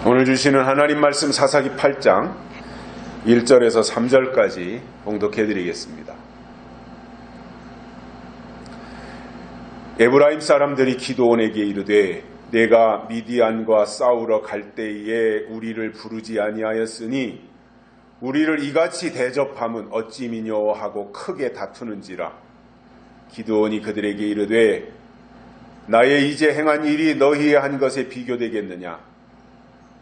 오늘 주시는 하나님 말씀 사사기 8장 1절에서 3절까지 봉독해 드리겠습니다. 에브라임 사람들이 기드온에게 이르되 내가 미디안과 싸우러 갈 때에 우리를 부르지 아니하였으니 우리를 이같이 대접함은 어찌미뇨 하고 크게 다투는지라. 기드온이 그들에게 이르되 나의 이제 행한 일이 너희의 한 것에 비교되겠느냐.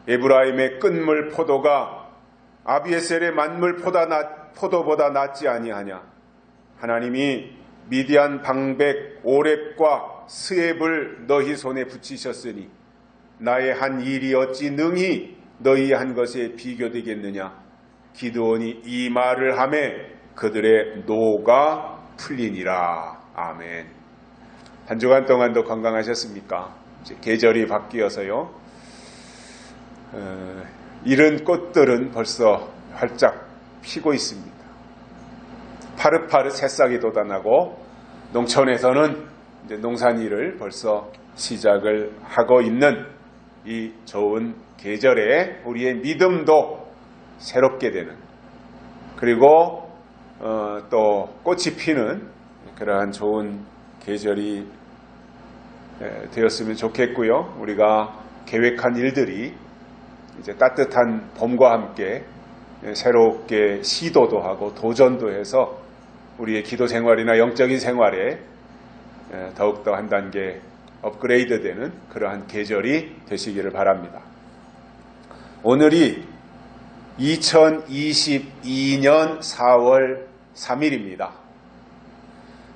에브라임의 끈물 포도가 아비에셀의 만물 포도보다 낫지 아니하냐. 하나님이 미디안 방백 오렙과 스앱을 너희 손에 붙이셨으니 나의 한 일이 어찌 능히 너희 한 것에 비교되겠느냐. 기드온이 이 말을 하매 그들의 노가 풀리니라. 아멘. 한 주간 동안도 건강하셨습니까? 이제 계절이 바뀌어서요. 이른 꽃들은 벌써 활짝 피고 있습니다. 파릇파릇 새싹이 돋아나고 농촌에서는 이제 농산일을 벌써 시작을 하고 있는 이 좋은 계절에 우리의 믿음도 새롭게 되는, 그리고 또 꽃이 피는 그러한 좋은 계절이 되었으면 좋겠고요. 우리가 계획한 일들이 이제 따뜻한 봄과 함께 새롭게 시도도 하고 도전도 해서 우리의 기도 생활이나 영적인 생활에 더욱더 한 단계 업그레이드 되는 그러한 계절이 되시기를 바랍니다. 오늘이 2022년 4월 3일입니다.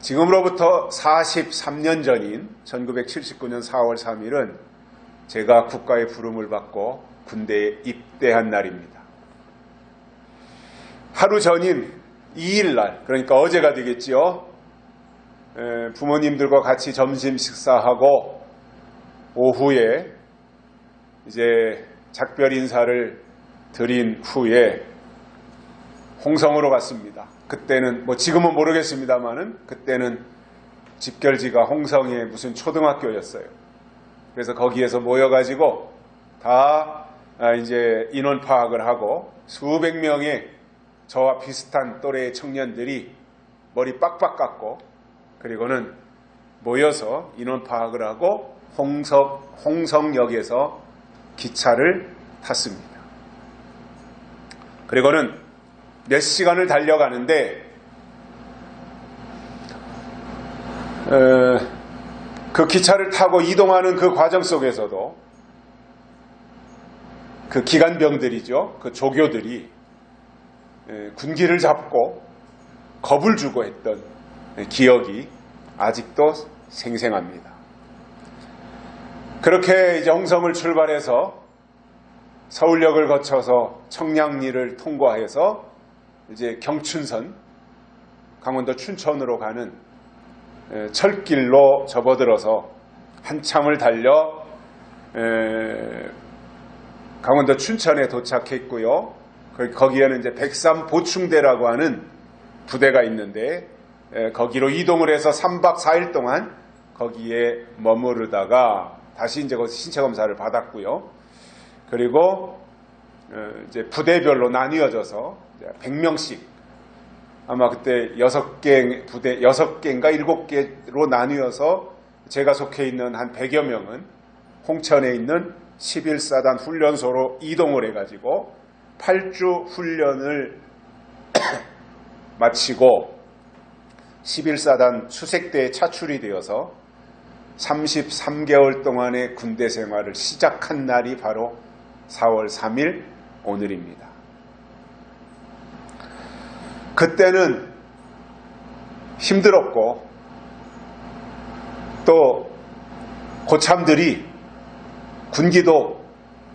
지금으로부터 43년 전인 1979년 4월 3일은 제가 국가의 부름을 받고 군대에 입대한 날입니다. 하루 전인 2일날, 그러니까 어제가 되겠지요. 부모님들과 같이 점심 식사하고 오후에 이제 작별 인사를 드린 후에 홍성으로 갔습니다. 그때는 지금은 모르겠습니다만은 그때는 집결지가 홍성의 무슨 초등학교였어요. 그래서 거기에서 모여가지고 다 이제 인원 파악을 하고 수백 명의 저와 비슷한 또래의 청년들이 머리 빡빡 깎고 그리고는 모여서 인원 파악을 하고 홍성역에서 기차를 탔습니다. 그리고는 몇 시간을 달려가는데 그 기차를 타고 이동하는 그 과정 속에서도 그 기관병들이죠. 그 조교들이 군기를 잡고 겁을 주고 했던 기억이 아직도 생생합니다. 그렇게 이제 홍성을 출발해서 서울역을 거쳐서 청량리를 통과해서 이제 경춘선, 강원도 춘천으로 가는 철길로 접어들어서 한참을 달려 강원도 춘천에 도착했고요. 거기에는 이제 백삼 보충대라고 하는 부대가 있는데 거기로 이동을 해서 3박 4일 동안 거기에 머무르다가 다시 이제 거기서 신체 검사를 받았고요. 그리고 이제 부대별로 나뉘어져서 100명씩, 아마 그때 6개인가 7개로 나뉘어서 제가 속해 있는 한 100여 명은 홍천에 있는 11사단 훈련소로 이동을 해가지고 8주 훈련을 마치고 11사단 수색대에 차출이 되어서 33개월 동안의 군대 생활을 시작한 날이 바로 4월 3일 오늘입니다. 그때는 힘들었고 또 고참들이 군기도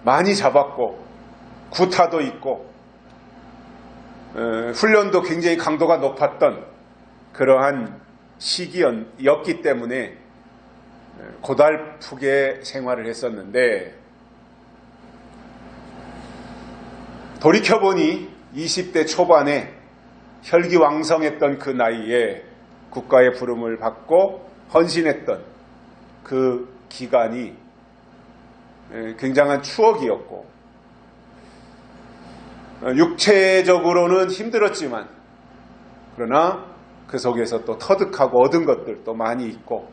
많이 잡았고 구타도 있고 훈련도 굉장히 강도가 높았던 그러한 시기였기 때문에 고달프게 생활을 했었는데 돌이켜보니 20대 초반에 혈기왕성했던 그 나이에 국가의 부름을 받고 헌신했던 그 기간이 굉장한 추억이었고 육체적으로는 힘들었지만 그러나 그 속에서 또 터득하고 얻은 것들도 많이 있고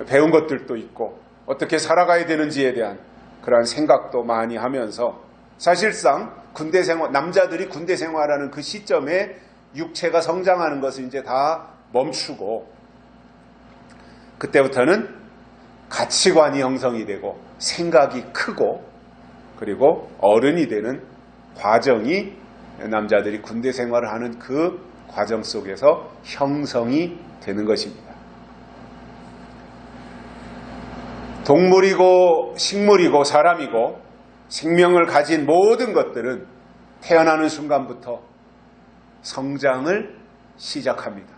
배운 것들도 있고 어떻게 살아가야 되는지에 대한 그러한 생각도 많이 하면서 사실상 군대 생활, 남자들이 군대 생활하는 그 시점에 육체가 성장하는 것을 이제 다 멈추고 그때부터는 가치관이 형성이 되고 생각이 크고 그리고 어른이 되는 과정이 남자들이 군대 생활을 하는 그 과정 속에서 형성이 되는 것입니다. 동물이고 식물이고 사람이고 생명을 가진 모든 것들은 태어나는 순간부터 성장을 시작합니다.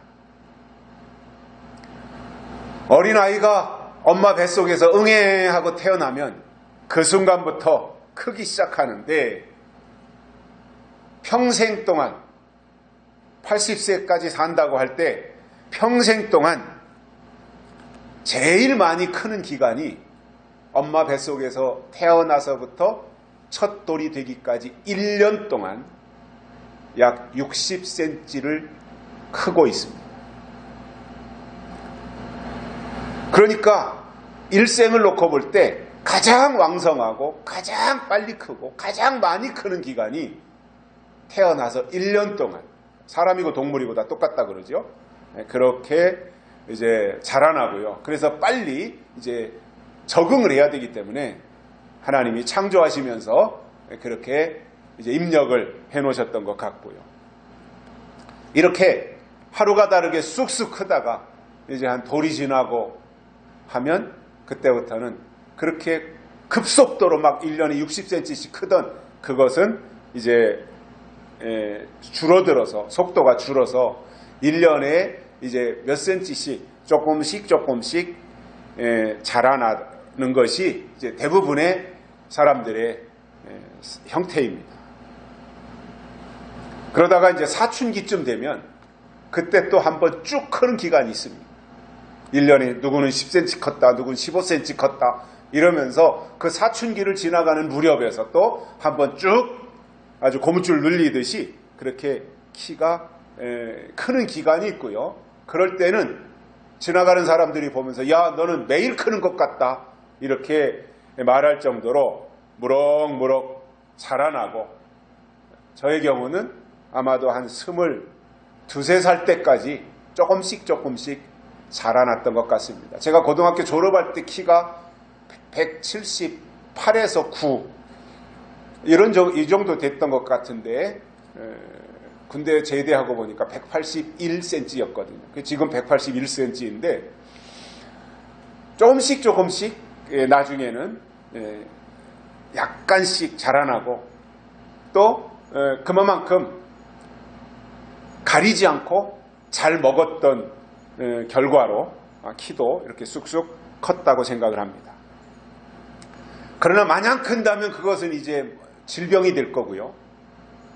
어린아이가 엄마 뱃속에서 응애 하고 태어나면 그 순간부터 크기 시작하는데 평생 동안 80세까지 산다고 할 때 평생 동안 제일 많이 크는 기간이 엄마 뱃속에서 태어나서부터 첫 돌이 되기까지 1년 동안 약 60cm를 크고 있습니다. 그러니까 일생을 놓고 볼 때 가장 왕성하고 가장 빨리 크고 가장 많이 크는 기간이 태어나서 1년 동안 사람이고 동물이고 다 똑같다 그러죠. 그렇게 이제 자라나고요. 그래서 빨리 이제 적응을 해야 되기 때문에 하나님이 창조하시면서 그렇게 이제 입력을 해 놓으셨던 것 같고요. 이렇게 하루가 다르게 쑥쑥 크다가 이제 한 돌이 지나고 하면 그때부터는 그렇게 급속도로 막 1년에 60cm씩 크던 그것은 이제 줄어들어서 속도가 줄어서 1년에 이제 몇 cm씩 조금씩 자라나는 것이 이제 대부분의 사람들의 형태입니다. 그러다가 이제 사춘기쯤 되면 그때 또 한번 쭉 크는 기간이 있습니다. 1년에 누구는 10cm 컸다, 누구는 15cm 컸다 이러면서 그 사춘기를 지나가는 무렵에서 또 한번 쭉 아주 고무줄 눌리듯이 그렇게 키가 크는 기간이 있고요. 그럴 때는 지나가는 사람들이 보면서 야 너는 매일 크는 것 같다 이렇게 말할 정도로 무럭무럭 자라나고 저의 경우는 아마도 한 22살 때까지 조금씩 자라났던 것 같습니다. 제가 고등학교 졸업할 때 키가 178에서 9 이 정도 됐던 것 같은데 군대 제대하고 보니까 181cm였거든요. 지금 181cm인데 조금씩 나중에는 약간씩 자라나고 또 그만큼 가리지 않고 잘 먹었던 결과로 키도 이렇게 쑥쑥 컸다고 생각을 합니다. 그러나 마냥 큰다면 그것은 이제 질병이 될 거고요.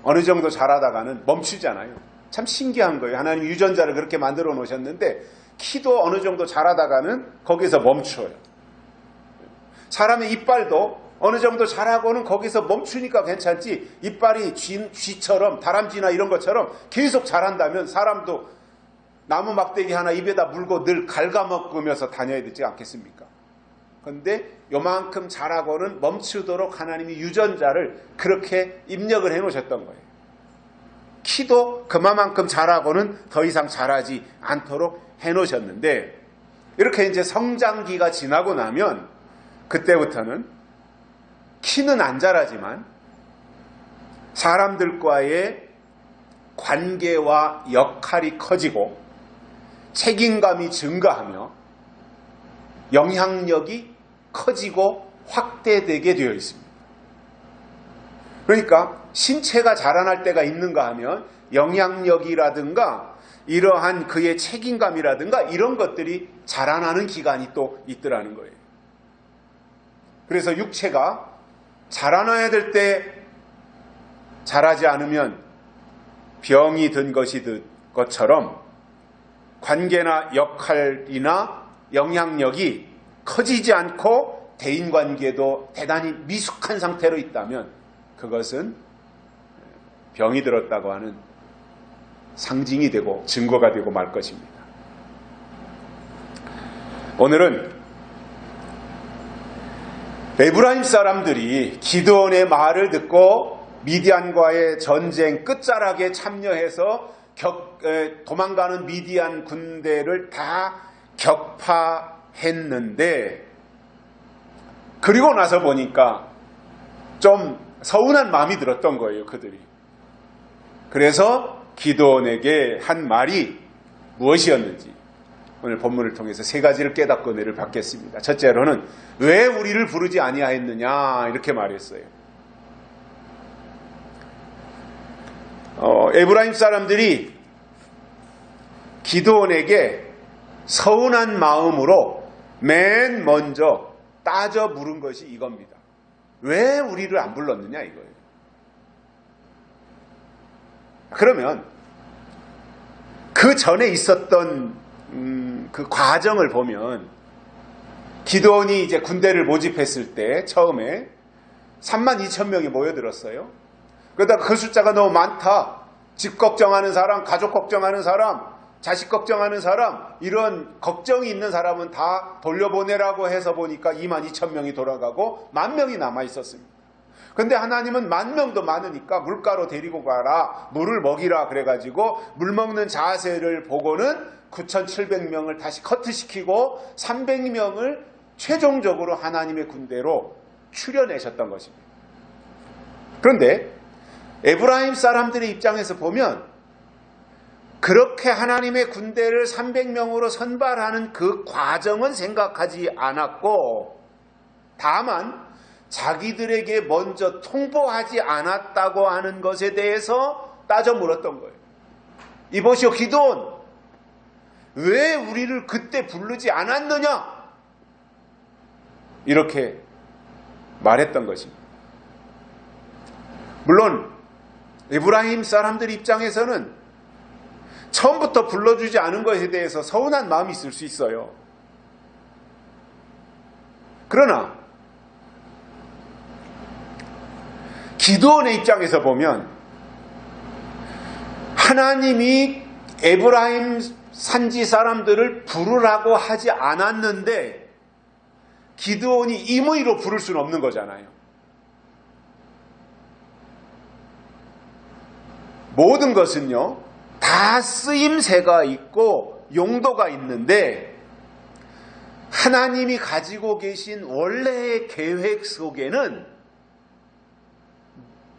어느 정도 자라다가는 멈추잖아요. 참 신기한 거예요. 하나님 유전자를 그렇게 만들어 놓으셨는데 키도 어느 정도 자라다가는 거기서 멈춰요. 사람의 이빨도 어느 정도 자라고는 거기서 멈추니까 괜찮지 이빨이 쥐처럼 다람쥐나 이런 것처럼 계속 자란다면 사람도 나무 막대기 하나 입에다 물고 늘 갉아먹으면서 다녀야 되지 않겠습니까? 그런데 요만큼 자라고는 멈추도록 하나님이 유전자를 그렇게 입력을 해 놓으셨던 거예요. 키도 그만큼 자라고는 더 이상 자라지 않도록 해 놓으셨는데 이렇게 이제 성장기가 지나고 나면 그때부터는 키는 안 자라지만 사람들과의 관계와 역할이 커지고 책임감이 증가하며 영향력이 커지고 확대되게 되어 있습니다. 그러니까 신체가 자라날 때가 있는가 하면 영향력이라든가 이러한 그의 책임감이라든가 이런 것들이 자라나는 기간이 또 있더라는 거예요. 그래서 육체가 자라나야 될 때 자라지 않으면 병이 든 것처럼 관계나 역할이나 영향력이 커지지 않고 대인관계도 대단히 미숙한 상태로 있다면 그것은 병이 들었다고 하는 상징이 되고 증거가 되고 말 것입니다. 오늘은 에브라임 사람들이 기드온의 말을 듣고 미디안과의 전쟁 끝자락에 참여해서 도망가는 미디안 군대를 다 격파했는데, 그리고 나서 보니까 좀 서운한 마음이 들었던 거예요, 그들이. 그래서 기드온에게 한 말이 무엇이었는지 오늘 본문을 통해서 세 가지를 깨닫고 은혜를 받겠습니다. 첫째로는 왜 우리를 부르지 아니하였느냐 이렇게 말했어요. 에브라임 사람들이 기드온에게 서운한 마음으로 맨 먼저 따져 물은 것이 이겁니다. 왜 우리를 안 불렀느냐 이거예요. 그러면 그 전에 있었던 그 과정을 보면, 기드온이 이제 군대를 모집했을 때 처음에 32,000명이 모여들었어요. 그러다가 그 숫자가 너무 많다. 집 걱정하는 사람, 가족 걱정하는 사람, 자식 걱정하는 사람, 이런 걱정이 있는 사람은 다 돌려보내라고 해서 보니까 22,000명이 돌아가고 10,000명이 남아있었습니다. 근데 하나님은 10,000명도 많으니까 물가로 데리고 가라, 물을 먹이라 그래가지고 물 먹는 자세를 보고는 9,700명을 다시 커트시키고 300명을 최종적으로 하나님의 군대로 추려내셨던 것입니다. 그런데 에브라임 사람들의 입장에서 보면 그렇게 하나님의 군대를 300명으로 선발하는 그 과정은 생각하지 않았고, 다만 자기들에게 먼저 통보하지 않았다고 하는 것에 대해서 따져 물었던 거예요. 이보시오 기드온, 왜 우리를 그때 부르지 않았느냐? 이렇게 말했던 것입니다. 물론 에브라임 사람들 입장에서는 처음부터 불러주지 않은 것에 대해서 서운한 마음이 있을 수 있어요. 그러나 기드온의 입장에서 보면 하나님이 에브라임 산지 사람들을 부르라고 하지 않았는데 기드온이 임의로 부를 수는 없는 거잖아요. 모든 것은요, 다 쓰임새가 있고 용도가 있는데 하나님이 가지고 계신 원래의 계획 속에는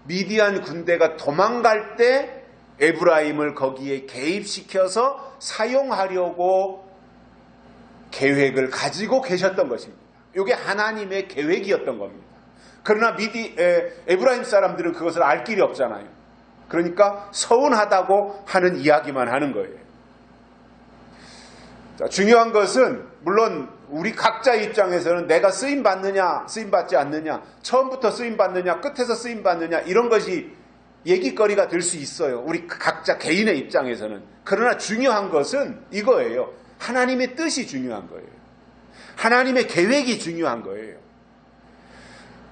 미디안 군대가 도망갈 때 에브라임을 거기에 개입시켜서 사용하려고 계획을 가지고 계셨던 것입니다. 이게 하나님의 계획이었던 겁니다. 그러나 에브라임 사람들은 그것을 알 길이 없잖아요. 그러니까 서운하다고 하는 이야기만 하는 거예요. 자, 중요한 것은 물론 우리 각자의 입장에서는 내가 쓰임받느냐 쓰임받지 않느냐, 처음부터 쓰임받느냐 끝에서 쓰임받느냐, 이런 것이 얘기거리가 될 수 있어요. 우리 각자 개인의 입장에서는. 그러나 중요한 것은 이거예요. 하나님의 뜻이 중요한 거예요. 하나님의 계획이 중요한 거예요.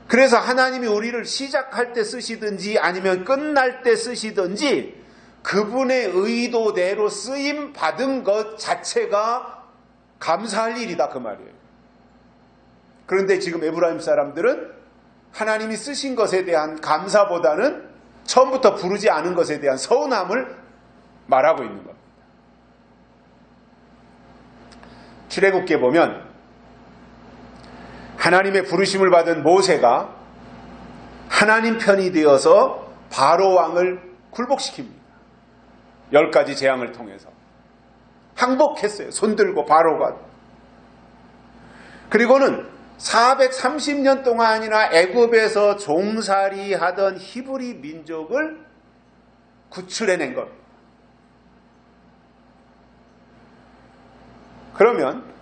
그래서 하나님이 우리를 시작할 때 쓰시든지 아니면 끝날 때 쓰시든지 그분의 의도대로 쓰임 받은 것 자체가 감사할 일이다, 그 말이에요. 그런데 지금 에브라임 사람들은 하나님이 쓰신 것에 대한 감사보다는 처음부터 부르지 않은 것에 대한 서운함을 말하고 있는 겁니다. 출애굽기에 보면 하나님의 부르심을 받은 모세가 하나님 편이 되어서 바로 왕을 굴복시킵니다. 10가지 재앙을 통해서 항복했어요. 손들고 바로가. 그리고는 430년 동안이나 애굽에서 종살이 하던 히브리 민족을 구출해낸 겁니다. 그러면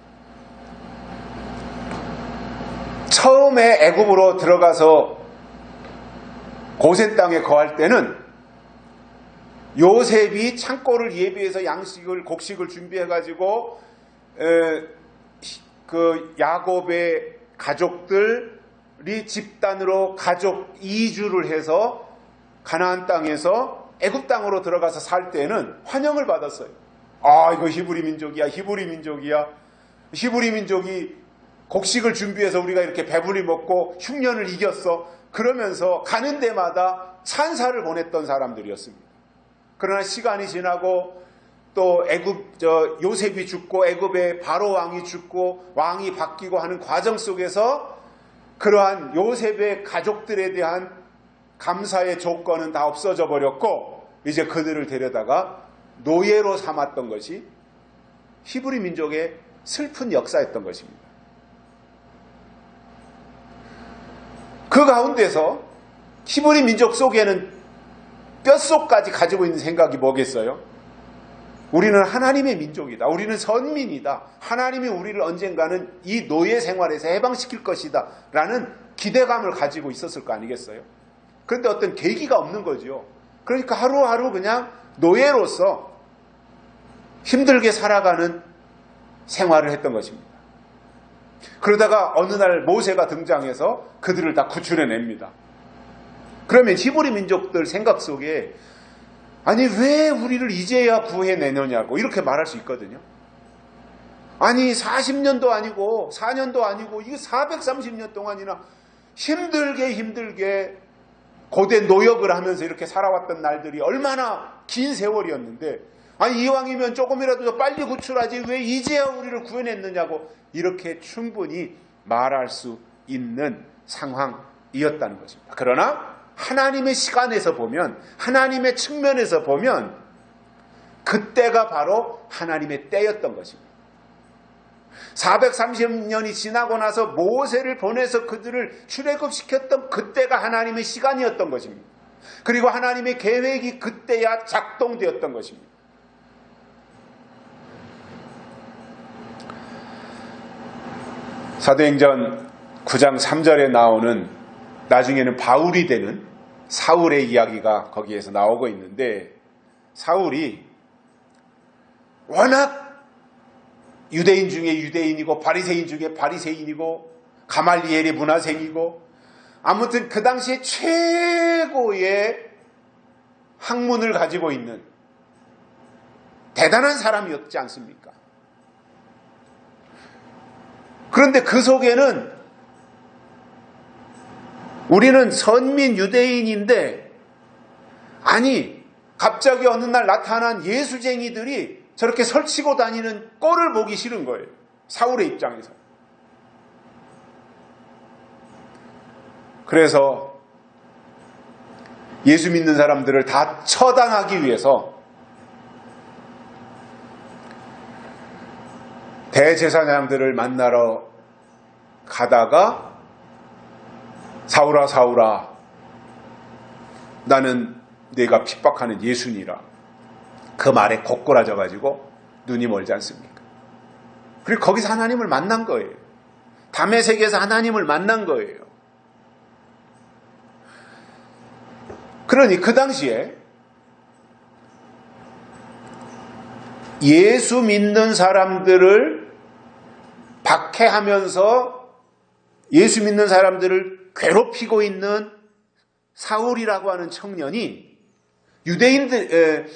처음에 애굽으로 들어가서 고센 땅에 거할 때는 요셉이 창고를 예비해서 양식을, 곡식을 준비해가지고 그 야곱의 가족들이 집단으로 가족 이주를 해서 가나안 땅에서 애굽 땅으로 들어가서 살 때는 환영을 받았어요. 아, 이거 히브리 민족이야, 히브리 민족이야. 히브리 민족이 곡식을 준비해서 우리가 이렇게 배불리 먹고 흉년을 이겼어. 그러면서 가는 데마다 찬사를 보냈던 사람들이었습니다. 그러나 시간이 지나고 또 요셉이 죽고 애굽의 바로 왕이 죽고 왕이 바뀌고 하는 과정 속에서 그러한 요셉의 가족들에 대한 감사의 조건은 다 없어져 버렸고, 이제 그들을 데려다가 노예로 삼았던 것이 히브리 민족의 슬픈 역사였던 것입니다. 그 가운데서 히브리 민족 속에는 뼛속까지 가지고 있는 생각이 뭐겠어요? 우리는 하나님의 민족이다. 우리는 선민이다. 하나님이 우리를 언젠가는 이 노예 생활에서 해방시킬 것이다. 라는 기대감을 가지고 있었을 거 아니겠어요? 그런데 어떤 계기가 없는 거죠. 그러니까 하루하루 그냥 노예로서 힘들게 살아가는 생활을 했던 것입니다. 그러다가 어느 날 모세가 등장해서 그들을 다 구출해냅니다. 그러면 히브리 민족들 생각 속에 아니 왜 우리를 이제야 구해내느냐고 이렇게 말할 수 있거든요. 아니 40년도 아니고 4년도 아니고 이게 430년 동안이나 힘들게 고대 노역을 하면서 이렇게 살아왔던 날들이 얼마나 긴 세월이었는데, 아니 이왕이면 조금이라도 더 빨리 구출하지 왜 이제야 우리를 구해냈느냐고 이렇게 충분히 말할 수 있는 상황이었다는 것입니다. 그러나 하나님의 시간에서 보면, 하나님의 측면에서 보면 그때가 바로 하나님의 때였던 것입니다. 430년이 지나고 나서 모세를 보내서 그들을 출애굽시켰던 그때가 하나님의 시간이었던 것입니다. 그리고 하나님의 계획이 그때야 작동되었던 것입니다. 사도행전 9장 3절에 나오는, 나중에는 바울이 되는 사울의 이야기가 거기에서 나오고 있는데, 사울이 워낙 유대인 중에 유대인이고 바리새인 중에 바리새인이고 가말리엘의 문화생이고 아무튼 그 당시에 최고의 학문을 가지고 있는 대단한 사람이었지 않습니까? 그런데 그 속에는 우리는 선민 유대인인데, 아니 갑자기 어느 날 나타난 예수쟁이들이 저렇게 설치고 다니는 꼴을 보기 싫은 거예요. 사울의 입장에서. 그래서 예수 믿는 사람들을 다 처단하기 위해서 대제사장들을 만나러 가다가 사울아 사울아 나는 네가 핍박하는 예수니라, 그 말에 고꾸라져 가지고 눈이 멀지 않습니까? 그리고 거기서 하나님을 만난 거예요. 담의 세계에서 하나님을 만난 거예요. 그러니 그 당시에 예수 믿는 사람들을 박해하면서 예수 믿는 사람들을 괴롭히고 있는 사울이라고 하는 청년이 유대인들,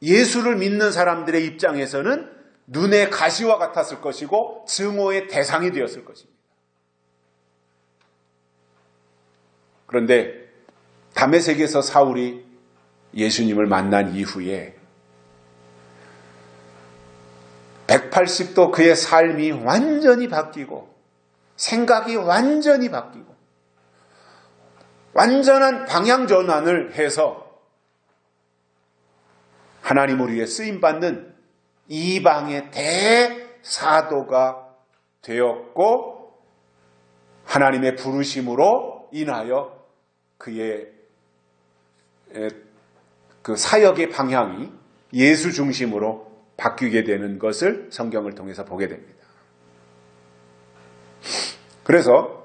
예수를 믿는 사람들의 입장에서는 눈의 가시와 같았을 것이고 증오의 대상이 되었을 것입니다. 그런데 다메섹에서 사울이 예수님을 만난 이후에 180도 그의 삶이 완전히 바뀌고 생각이 완전히 바뀌고 완전한 방향 전환을 해서 하나님을 위해 쓰임받는 이방의 대사도가 되었고, 하나님의 부르심으로 인하여 그의 그 사역의 방향이 예수 중심으로 바뀌게 되는 것을 성경을 통해서 보게 됩니다. 그래서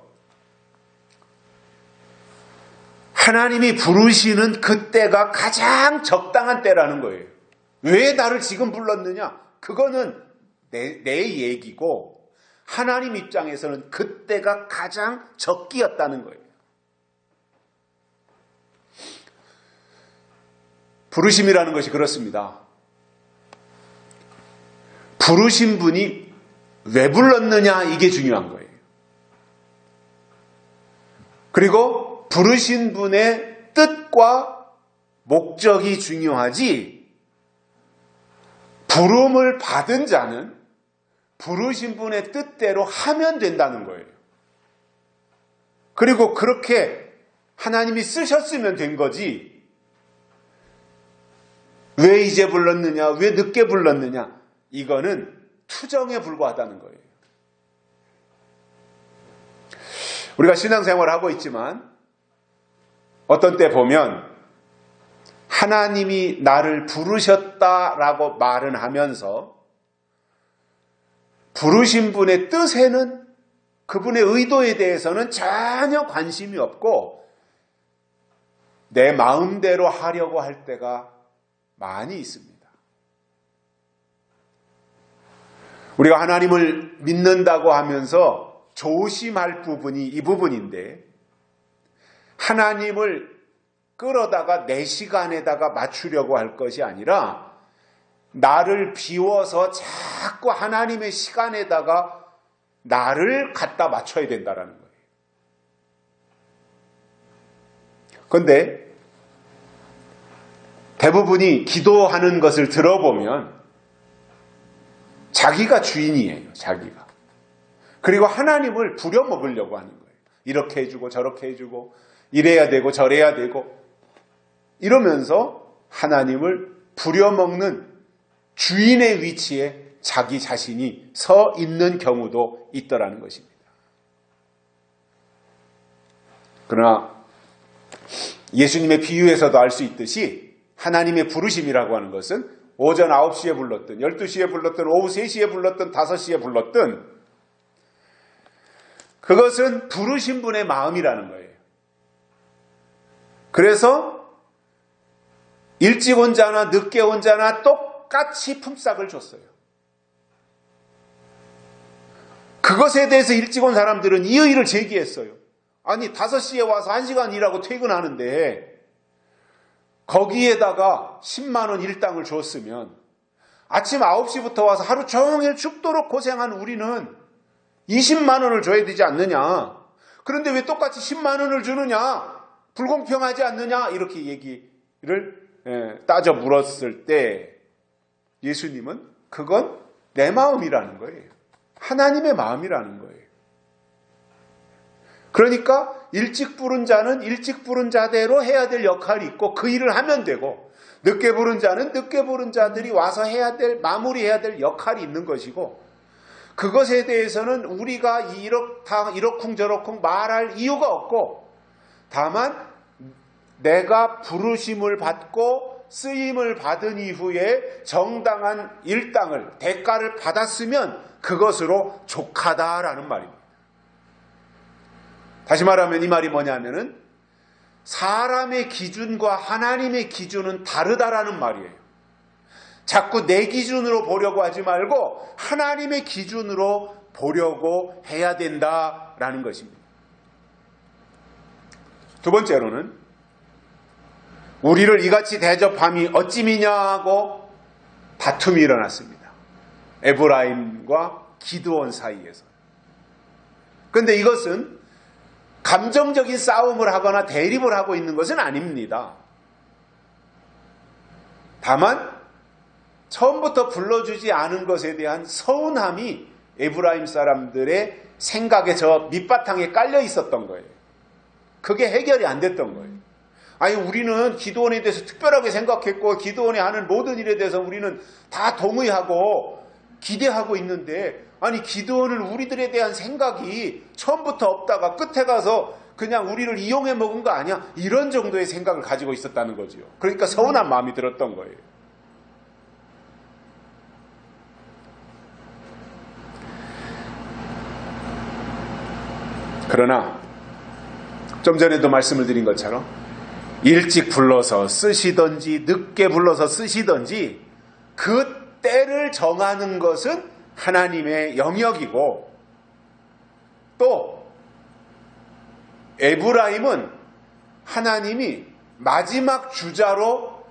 하나님이 부르시는 그때가 가장 적당한 때라는 거예요. 왜 나를 지금 불렀느냐? 그거는 내 얘기고 하나님 입장에서는 그때가 가장 적기였다는 거예요. 부르심이라는 것이 그렇습니다. 부르신 분이 왜 불렀느냐, 이게 중요한 거예요. 그리고 부르신 분의 뜻과 목적이 중요하지, 부름을 받은 자는 부르신 분의 뜻대로 하면 된다는 거예요. 그리고 그렇게 하나님이 쓰셨으면 된 거지, 왜 이제 불렀느냐, 왜 늦게 불렀느냐, 이거는 투정에 불과하다는 거예요. 우리가 신앙생활을 하고 있지만 어떤 때 보면 하나님이 나를 부르셨다라고 말은 하면서 부르신 분의 뜻에는, 그분의 의도에 대해서는 전혀 관심이 없고 내 마음대로 하려고 할 때가 많이 있습니다. 우리가 하나님을 믿는다고 하면서 조심할 부분이 이 부분인데, 하나님을 끌어다가 내 시간에다가 맞추려고 할 것이 아니라 나를 비워서 자꾸 하나님의 시간에다가 나를 갖다 맞춰야 된다는 거예요. 그런데 대부분이 기도하는 것을 들어보면 자기가 주인이에요. 자기가. 그리고 하나님을 부려먹으려고 하는 거예요. 이렇게 해주고 저렇게 해주고 이래야 되고 저래야 되고 이러면서 하나님을 부려먹는 주인의 위치에 자기 자신이 서 있는 경우도 있더라는 것입니다. 그러나 예수님의 비유에서도 알 수 있듯이 하나님의 부르심이라고 하는 것은 오전 9시에 불렀든 12시에 불렀든 오후 3시에 불렀든 5시에 불렀든 그것은 부르신 분의 마음이라는 거예요. 그래서 일찍 온 자나 늦게 온 자나 똑같이 품삯을 줬어요. 그것에 대해서 일찍 온 사람들은 이의를 제기했어요. 아니 5시에 와서 1시간 일하고 퇴근하는데 거기에다가 10만 원 일당을 줬으면 아침 9시부터 와서 하루 종일 죽도록 고생한 우리는 20만 원을 줘야 되지 않느냐. 그런데 왜 똑같이 10만 원을 주느냐. 불공평하지 않느냐. 이렇게 얘기를 따져 물었을 때 예수님은 그건 내 마음이라는 거예요. 하나님의 마음이라는 거예요. 그러니까 일찍 부른 자는 일찍 부른 자대로 해야 될 역할이 있고 그 일을 하면 되고, 늦게 부른 자는 늦게 부른 자들이 와서 해야 될, 마무리해야 될 역할이 있는 것이고, 그것에 대해서는 우리가 이러쿵저러쿵 말할 이유가 없고, 다만 내가 부르심을 받고 쓰임을 받은 이후에 정당한 일당을, 대가를 받았으면 그것으로 족하다라는 말입니다. 다시 말하면 이 말이 뭐냐면은 사람의 기준과 하나님의 기준은 다르다라는 말이에요. 자꾸 내 기준으로 보려고 하지 말고 하나님의 기준으로 보려고 해야 된다라는 것입니다. 두 번째로는 우리를 이같이 대접함이 어찌미냐고 다툼이 일어났습니다. 에브라임과 기드온 사이에서. 그런데 이것은 감정적인 싸움을 하거나 대립을 하고 있는 것은 아닙니다. 다만 처음부터 불러주지 않은 것에 대한 서운함이 에브라임 사람들의 생각에 저 밑바탕에 깔려 있었던 거예요. 그게 해결이 안 됐던 거예요. 아니 우리는 기드온에 대해서 특별하게 생각했고 기드온이 하는 모든 일에 대해서 우리는 다 동의하고 기대하고 있는데, 아니 기드온은 우리들에 대한 생각이 처음부터 없다가 끝에 가서 그냥 우리를 이용해 먹은 거 아니야? 이런 정도의 생각을 가지고 있었다는 거지요. 그러니까 서운한 마음이 들었던 거예요. 그러나 좀 전에도 말씀을 드린 것처럼 일찍 불러서 쓰시든지 늦게 불러서 쓰시든지 그 때를 정하는 것은 하나님의 영역이고, 또 에브라임은 하나님이 마지막 주자로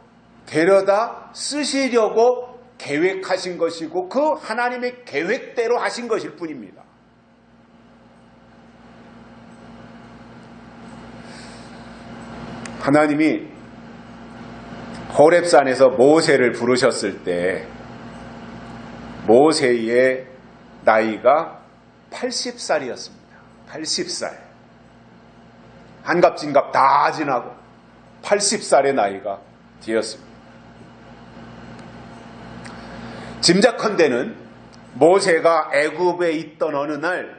데려다 쓰시려고 계획하신 것이고 그 하나님의 계획대로 하신 것일 뿐입니다. 하나님이 호렙산에서 모세를 부르셨을 때 모세의 나이가 80살이었습니다. 80살. 한갑진갑 다 지나고 80살의 나이가 되었습니다. 짐작컨대는 모세가 애굽에 있던 어느 날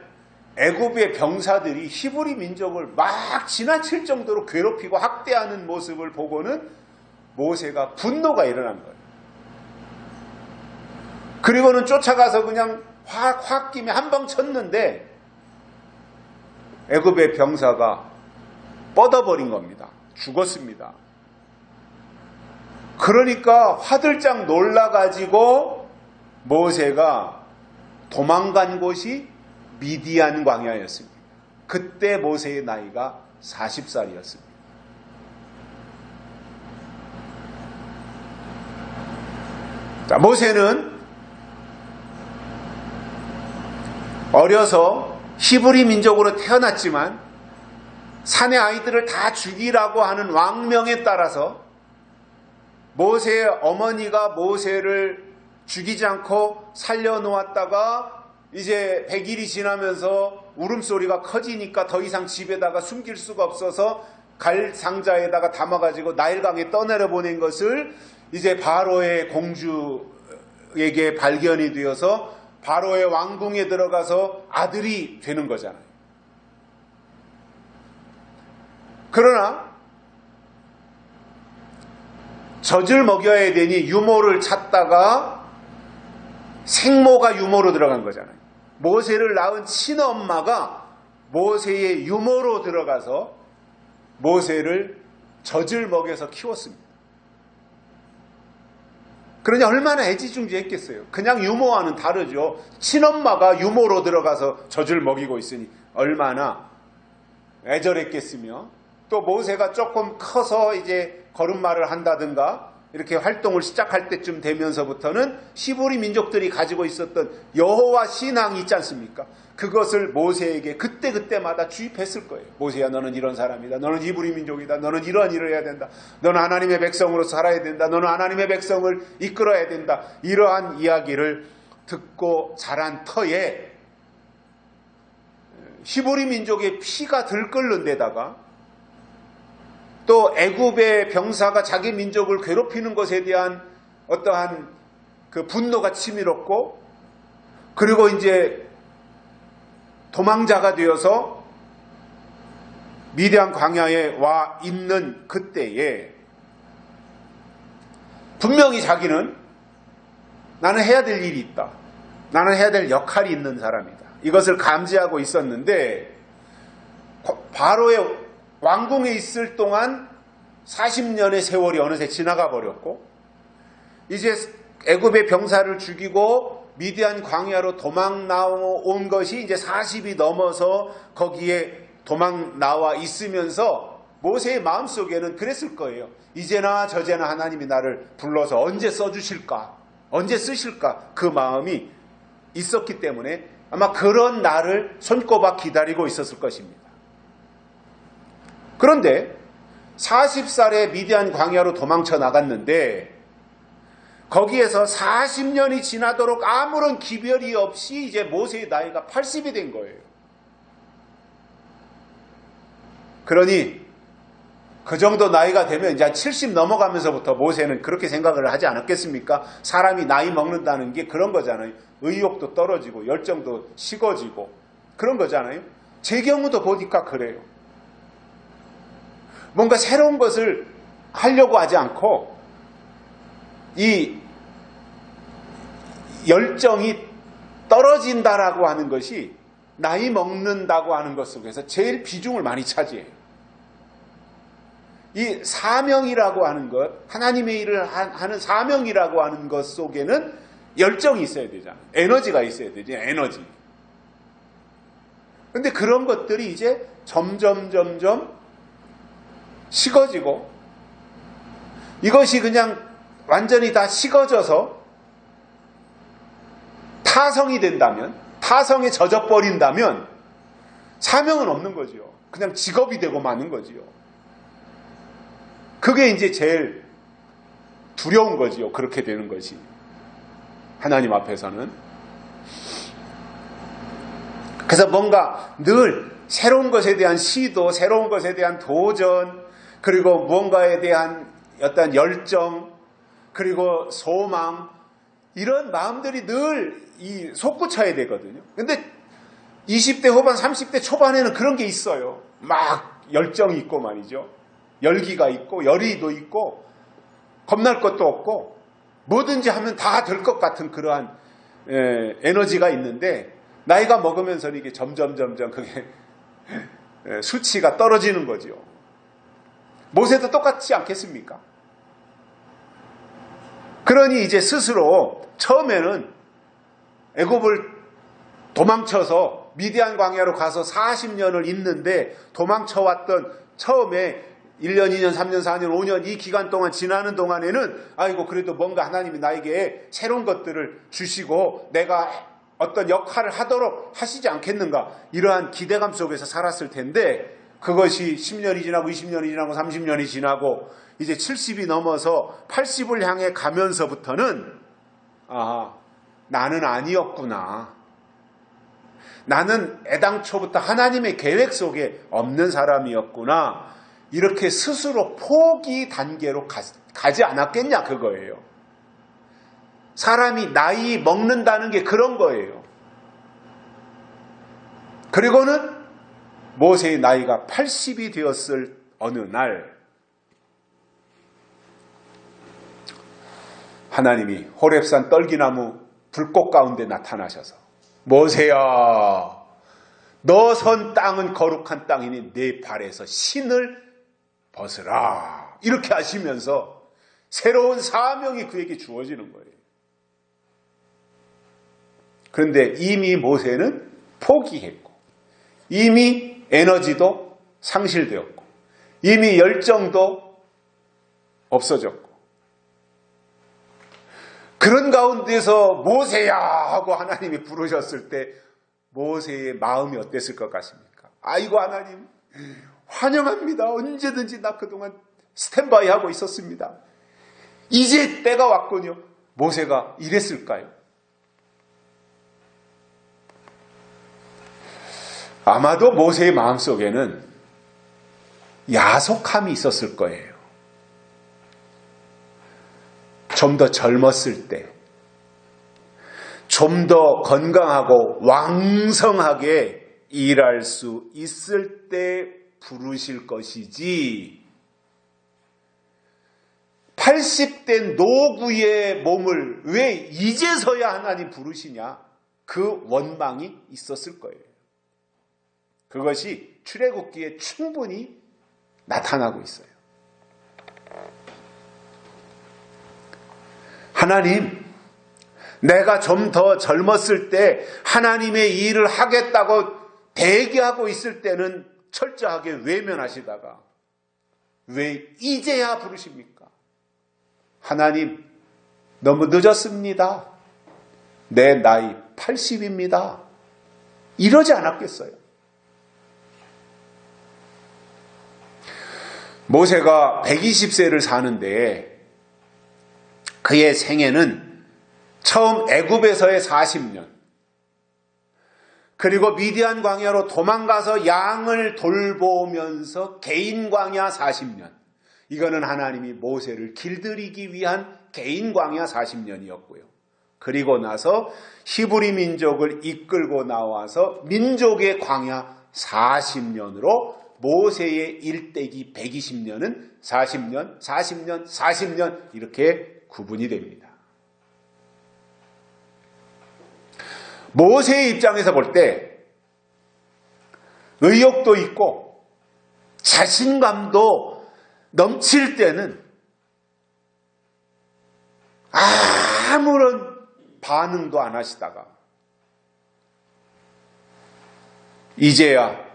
애굽의 병사들이 히브리 민족을 막 지나칠 정도로 괴롭히고 학대하는 모습을 보고는 모세가 분노가 일어난 거예요. 그리고는 쫓아가서 그냥 확 김에 한 방 쳤는데 애굽의 병사가 뻗어버린 겁니다. 죽었습니다. 그러니까 화들짝 놀라가지고 모세가 도망간 곳이 미디안 광야였습니다. 그때 모세의 나이가 40살이었습니다. 자, 모세는 어려서 히브리 민족으로 태어났지만 산의 아이들을 다 죽이라고 하는 왕명에 따라서 모세의 어머니가 모세를 죽이지 않고 살려놓았다가 이제 100일이 지나면서 울음소리가 커지니까 더 이상 집에다가 숨길 수가 없어서 갈 상자에다가 담아가지고 나일강에 떠내려 보낸 것을 이제 바로의 공주에게 발견이 되어서 바로의 왕궁에 들어가서 아들이 되는 거잖아요. 그러나 젖을 먹여야 되니 유모를 찾다가 생모가 유모로 들어간 거잖아요. 모세를 낳은 친엄마가 모세의 유모로 들어가서 모세를 젖을 먹여서 키웠습니다. 그러니 얼마나 애지중지했겠어요. 그냥 유모와는 다르죠. 친엄마가 유모로 들어가서 젖을 먹이고 있으니 얼마나 애절했겠으며, 또 모세가 조금 커서 이제 걸음마를 한다든가 이렇게 활동을 시작할 때쯤 되면서부터는 히브리 민족들이 가지고 있었던 여호와 신앙이 있지 않습니까? 그것을 모세에게 그때마다 주입했을 거예요. 모세야, 너는 이런 사람이다. 너는 히브리 민족이다. 너는 이러한 일을 해야 된다. 너는 하나님의 백성으로 살아야 된다. 너는 하나님의 백성을 이끌어야 된다. 이러한 이야기를 듣고 자란 터에 히브리 민족의 피가 들끓는 데다가 또 애굽의 병사가 자기 민족을 괴롭히는 것에 대한 어떠한 그 분노가 치밀었고, 그리고 이제 도망자가 되어서 미디안 광야에 와 있는 그때에 분명히 자기는 나는 해야 될 일이 있다. 나는 해야 될 역할이 있는 사람이다. 이것을 감지하고 있었는데 바로의 왕궁에 있을 동안 40년의 세월이 어느새 지나가 버렸고, 이제 애굽의 병사를 죽이고 미디안 광야로 도망 나온 것이 이제 40이 넘어서 거기에 도망 나와 있으면서 모세의 마음속에는 그랬을 거예요. 이제나 저제나 하나님이 나를 불러서 언제 써주실까? 언제 쓰실까? 그 마음이 있었기 때문에 아마 그런 날을 손꼽아 기다리고 있었을 것입니다. 그런데 40살에 미디안 광야로 도망쳐 나갔는데 거기에서 40년이 지나도록 아무런 기별이 없이 이제 모세의 나이가 80이 된 거예요. 그러니 그 정도 나이가 되면 이제 70 넘어가면서부터 모세는 그렇게 생각을 하지 않았겠습니까? 사람이 나이 먹는다는 게 그런 거잖아요. 의욕도 떨어지고 열정도 식어지고 그런 거잖아요. 제 경우도 보니까 그래요. 뭔가 새로운 것을 하려고 하지 않고 이 열정이 떨어진다라고 하는 것이 나이 먹는다고 하는 것 속에서 제일 비중을 많이 차지해요. 이 사명이라고 하는 것, 하나님의 일을 하는 사명이라고 하는 것 속에는 열정이 있어야 되잖아요. 에너지가 있어야 되죠. 에너지. 근데 그런 것들이 이제 점점 식어지고 이것이 그냥 완전히 다 식어져서 타성이 된다면, 타성에 젖어버린다면 사명은 없는 거죠. 그냥 직업이 되고 마는 거지요. 그게 이제 제일 두려운 거지요. 그렇게 되는 것이. 하나님 앞에서는. 그래서 뭔가 늘 새로운 것에 대한 시도, 새로운 것에 대한 도전, 그리고 무언가에 대한 어떤 열정, 그리고 소망, 이런 마음들이 늘 이 솟구쳐야 되거든요. 근데 20대 후반, 30대 초반에는 그런 게 있어요. 막 열정이 있고 말이죠. 열기가 있고 열의도 있고 겁날 것도 없고 뭐든지 하면 다 될 것 같은 그러한 에너지가 있는데 나이가 먹으면서 이게 점점 그게 수치가 떨어지는 거죠. 모세도 똑같지 않겠습니까? 그러니 이제 스스로 처음에는 애굽을 도망쳐서 미디안 광야로 가서 40년을 있는데 도망쳐왔던 처음에 1년, 2년, 3년, 4년, 5년 이 기간 동안 지나는 동안에는 아이고 그래도 뭔가 하나님이 나에게 새로운 것들을 주시고 내가 어떤 역할을 하도록 하시지 않겠는가 이러한 기대감 속에서 살았을 텐데 그것이 10년이 지나고 20년이 지나고 30년이 지나고 이제 70이 넘어서 80을 향해 가면서부터는 나는 아니었구나. 나는 애당초부터 하나님의 계획 속에 없는 사람이었구나. 이렇게 스스로 포기 단계로 가지 않았겠냐 그거예요. 사람이 나이 먹는다는 게 그런 거예요. 그리고는 모세의 나이가 80이 되었을 어느 날 하나님이 호렙산 떨기나무 불꽃 가운데 나타나셔서 모세야 너 선 땅은 거룩한 땅이니 내 발에서 신을 벗으라 이렇게 하시면서 새로운 사명이 그에게 주어지는 거예요. 그런데 이미 모세는 포기했고 이미 에너지도 상실되었고 이미 열정도 없어졌고 그런 가운데서 모세야 하고 하나님이 부르셨을 때 모세의 마음이 어땠을 것 같습니까? 아이고 하나님 환영합니다. 언제든지 나 그동안 스탠바이 하고 있었습니다. 이제 때가 왔군요. 모세가 이랬을까요? 아마도 모세의 마음속에는 야속함이 있었을 거예요. 좀 더 젊었을 때, 좀 더 건강하고 왕성하게 일할 수 있을 때 부르실 것이지 80대 노구의 몸을 왜 이제서야 하나님 부르시냐 그 원망이 있었을 거예요. 그것이 출애굽기에 충분히 나타나고 있어요. 하나님, 내가 좀 더 젊었을 때 하나님의 일을 하겠다고 대기하고 있을 때는 철저하게 외면하시다가 왜 이제야 부르십니까? 하나님, 너무 늦었습니다. 내 나이 80입니다. 이러지 않았겠어요? 모세가 120세를 사는데 그의 생애는 처음 애굽에서의 40년, 그리고 미디안 광야로 도망가서 양을 돌보면서 개인 광야 40년, 이거는 하나님이 모세를 길들이기 위한 개인 광야 40년이었고요. 그리고 나서 히브리 민족을 이끌고 나와서 민족의 광야 40년으로 모세의 일대기 120년은 40년, 40년, 40년 이렇게 구분이 됩니다. 모세의 입장에서 볼 때 의욕도 있고 자신감도 넘칠 때는 아무런 반응도 안 하시다가 이제야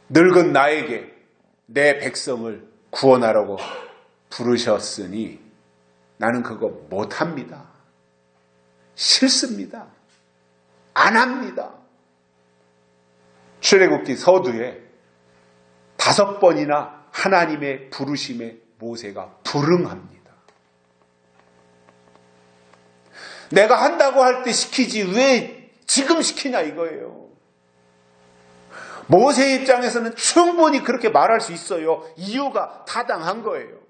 늙은 나에게 내 백성을 구원하라고 부르셨으니 나는 그거 못합니다. 싫습니다. 안 합니다. 출애굽기 서두에 5번이나 하나님의 부르심에 모세가 불응합니다. 내가 한다고 할 때 시키지 왜 지금 시키냐 이거예요. 모세의 입장에서는 충분히 그렇게 말할 수 있어요. 이유가 타당한 거예요.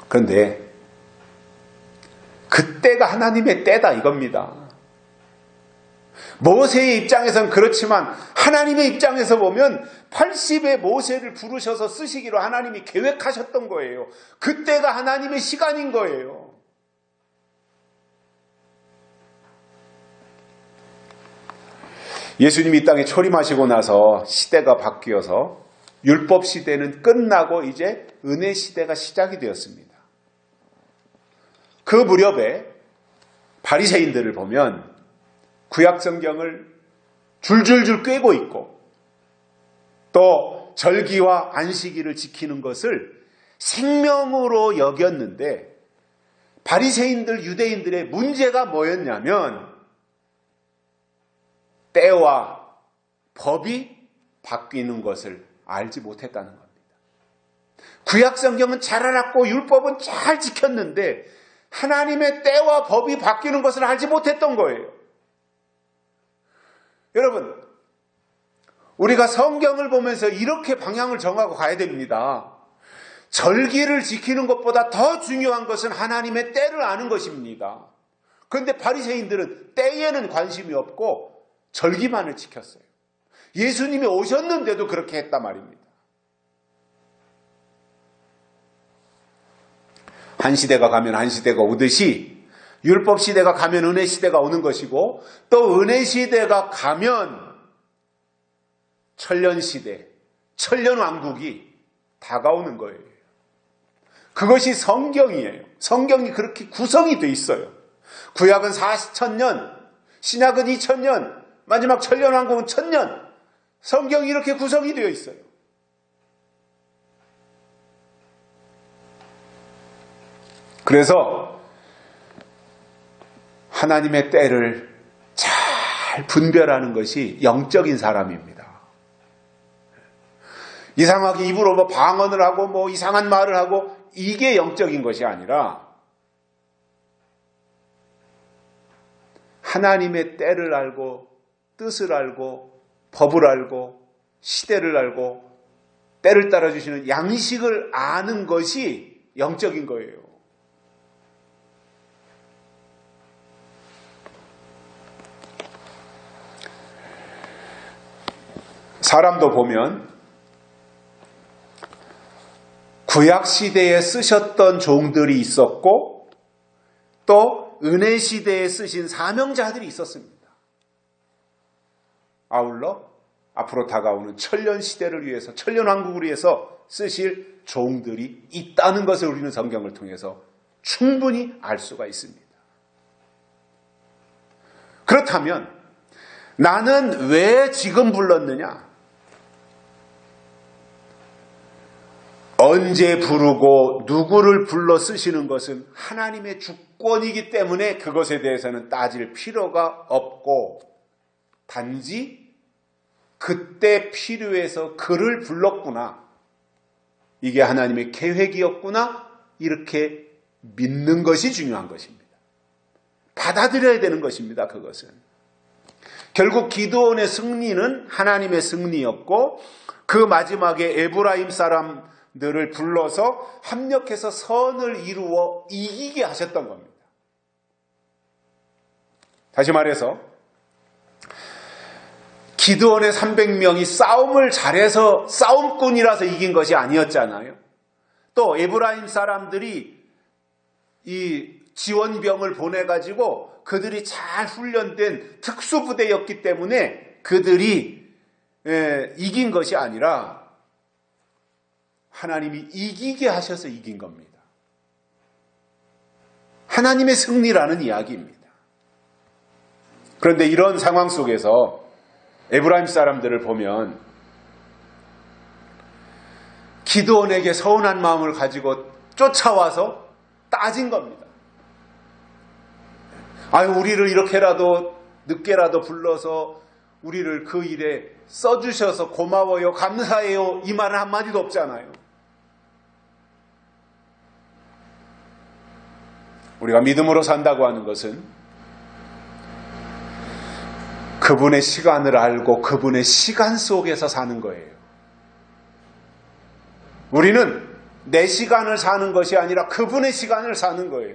그런데 그때가 하나님의 때다 이겁니다. 모세의 입장에서는 그렇지만 하나님의 입장에서 보면 80의 모세를 부르셔서 쓰시기로 하나님이 계획하셨던 거예요. 그때가 하나님의 시간인 거예요. 예수님이 이 땅에 초림하시고 나서 시대가 바뀌어서 율법 시대는 끝나고 이제 은혜 시대가 시작이 되었습니다. 그 무렵에 바리새인들을 보면 구약 성경을 줄줄줄 꿰고 있고 또 절기와 안식일을 지키는 것을 생명으로 여겼는데 바리새인들 유대인들의 문제가 뭐였냐면 때와 법이 바뀌는 것을 알지 못했다는 겁니다. 구약 성경은 잘 알았고 율법은 잘 지켰는데 하나님의 때와 법이 바뀌는 것을 알지 못했던 거예요. 여러분, 우리가 성경을 보면서 이렇게 방향을 정하고 가야 됩니다. 절기를 지키는 것보다 더 중요한 것은 하나님의 때를 아는 것입니다. 그런데 바리새인들은 때에는 관심이 없고 절기만을 지켰어요. 예수님이 오셨는데도 그렇게 했단 말입니다. 한 시대가 가면 한 시대가 오듯이 율법 시대가 가면 은혜 시대가 오는 것이고 또 은혜 시대가 가면 천년 시대, 천년 왕국이 다가오는 거예요. 그것이 성경이에요. 성경이 그렇게 구성이 돼 있어요. 구약은 4000년, 신약은 2000년, 마지막 천년 왕국은 1000년. 성경이 이렇게 구성이 되어 있어요. 그래서 하나님의 때를 잘 분별하는 것이 영적인 사람입니다. 이상하게 입으로 뭐 방언을 하고 뭐 이상한 말을 하고 이게 영적인 것이 아니라 하나님의 때를 알고 뜻을 알고 법을 알고 시대를 알고 때를 따라주시는 양식을 아는 것이 영적인 거예요. 사람도 보면 구약 시대에 쓰셨던 종들이 있었고 또 은혜 시대에 쓰신 사명자들이 있었습니다. 아울러 앞으로 다가오는 천년 시대를 위해서 천년 왕국을 위해서 쓰실 종들이 있다는 것을 우리는 성경을 통해서 충분히 알 수가 있습니다. 그렇다면 나는 왜 지금 불렀느냐? 언제 부르고 누구를 불러 쓰시는 것은 하나님의 주권이기 때문에 그것에 대해서는 따질 필요가 없고 단지 그때 필요해서 그를 불렀구나. 이게 하나님의 계획이었구나. 이렇게 믿는 것이 중요한 것입니다. 받아들여야 되는 것입니다. 그것은. 결국 기드온의 승리는 하나님의 승리였고 그 마지막에 에브라임 사람들을 불러서 합력해서 선을 이루어 이기게 하셨던 겁니다. 다시 말해서 기드온의 300명이 싸움을 잘해서 싸움꾼이라서 이긴 것이 아니었잖아요. 또 에브라임 사람들이 이 지원병을 보내가지고 그들이 잘 훈련된 특수부대였기 때문에 그들이 이긴 것이 아니라 하나님이 이기게 하셔서 이긴 겁니다. 하나님의 승리라는 이야기입니다. 그런데 이런 상황 속에서 에브라임 사람들을 보면 기드온에게 서운한 마음을 가지고 쫓아와서 따진 겁니다. 아유, 우리를 이렇게라도 늦게라도 불러서 우리를 그 일에 써주셔서 고마워요, 감사해요, 이 말은 한마디도 없잖아요. 우리가 믿음으로 산다고 하는 것은 그분의 시간을 알고 그분의 시간 속에서 사는 거예요. 우리는 내 시간을 사는 것이 아니라 그분의 시간을 사는 거예요.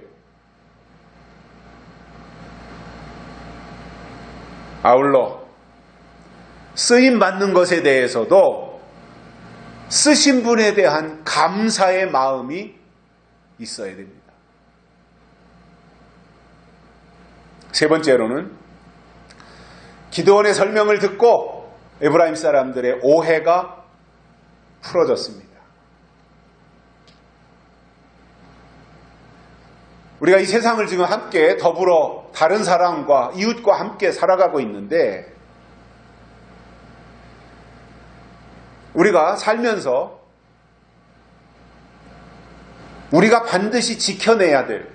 아울러 쓰임 받는 것에 대해서도 쓰신 분에 대한 감사의 마음이 있어야 됩니다. 세 번째로는 기드온의 설명을 듣고 에브라임 사람들의 오해가 풀어졌습니다. 우리가 이 세상을 지금 함께 더불어 다른 사람과 이웃과 함께 살아가고 있는데, 우리가 살면서 우리가 반드시 지켜내야 될,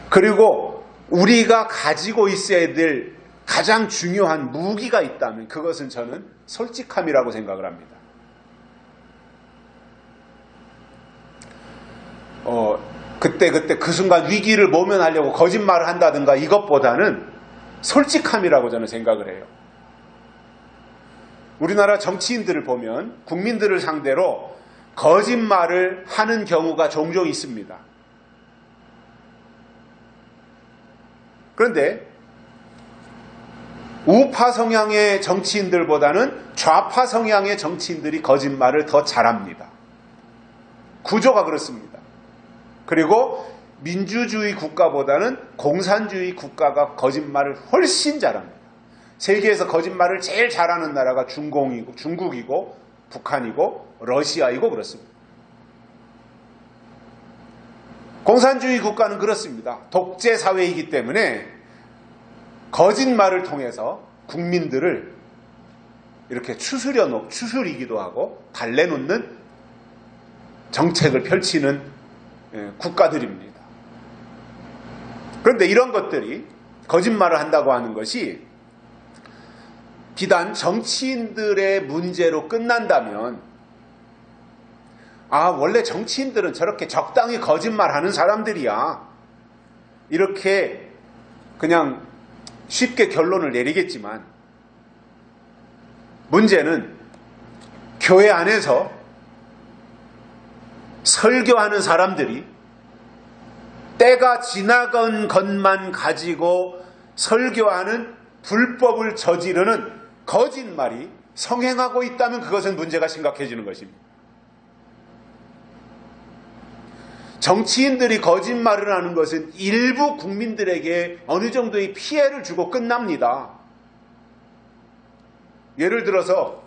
그리고 우리가 가지고 있어야 될 가장 중요한 무기가 있다면 그것은 저는 솔직함이라고 생각을 합니다. 그때 그 순간 위기를 모면하려고 거짓말을 한다든가 이것보다는 솔직함이라고 저는 생각을 해요. 우리나라 정치인들을 보면 국민들을 상대로 거짓말을 하는 경우가 종종 있습니다. 그런데 우파 성향의 정치인들보다는 좌파 성향의 정치인들이 거짓말을 더 잘합니다. 구조가 그렇습니다. 그리고 민주주의 국가보다는 공산주의 국가가 거짓말을 훨씬 잘합니다. 세계에서 거짓말을 제일 잘하는 나라가 중국이고 북한이고 러시아이고 그렇습니다. 공산주의 국가는 그렇습니다. 독재 사회이기 때문에 거짓말을 통해서 국민들을 이렇게 추스리기도 하고 달래놓는 정책을 펼치는 국가들입니다. 그런데 이런 것들이 거짓말을 한다고 하는 것이 비단 정치인들의 문제로 끝난다면, 원래 정치인들은 저렇게 적당히 거짓말하는 사람들이야, 이렇게 그냥 쉽게 결론을 내리겠지만, 문제는 교회 안에서 설교하는 사람들이 때가 지나간 것만 가지고 설교하는 불법을 저지르는 거짓말이 성행하고 있다면 그것은 문제가 심각해지는 것입니다. 정치인들이 거짓말을 하는 것은 일부 국민들에게 어느 정도의 피해를 주고 끝납니다. 예를 들어서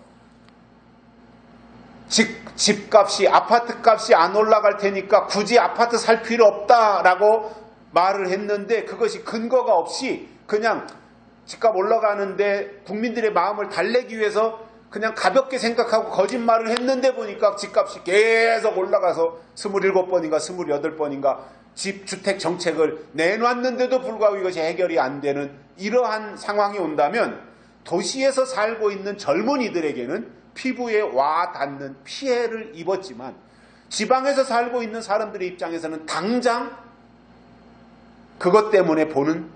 집값이, 아파트값이 안 올라갈 테니까 굳이 아파트 살 필요 없다라고 말을 했는데, 그것이 근거가 없이 그냥 집값 올라가는데 국민들의 마음을 달래기 위해서 그냥 가볍게 생각하고 거짓말을 했는데 보니까 집값이 계속 올라가서 27번인가 28번인가 주택 정책을 내놨는데도 불구하고 이것이 해결이 안 되는 이러한 상황이 온다면, 도시에서 살고 있는 젊은이들에게는 피부에 와 닿는 피해를 입었지만, 지방에서 살고 있는 사람들의 입장에서는 당장 그것 때문에 보는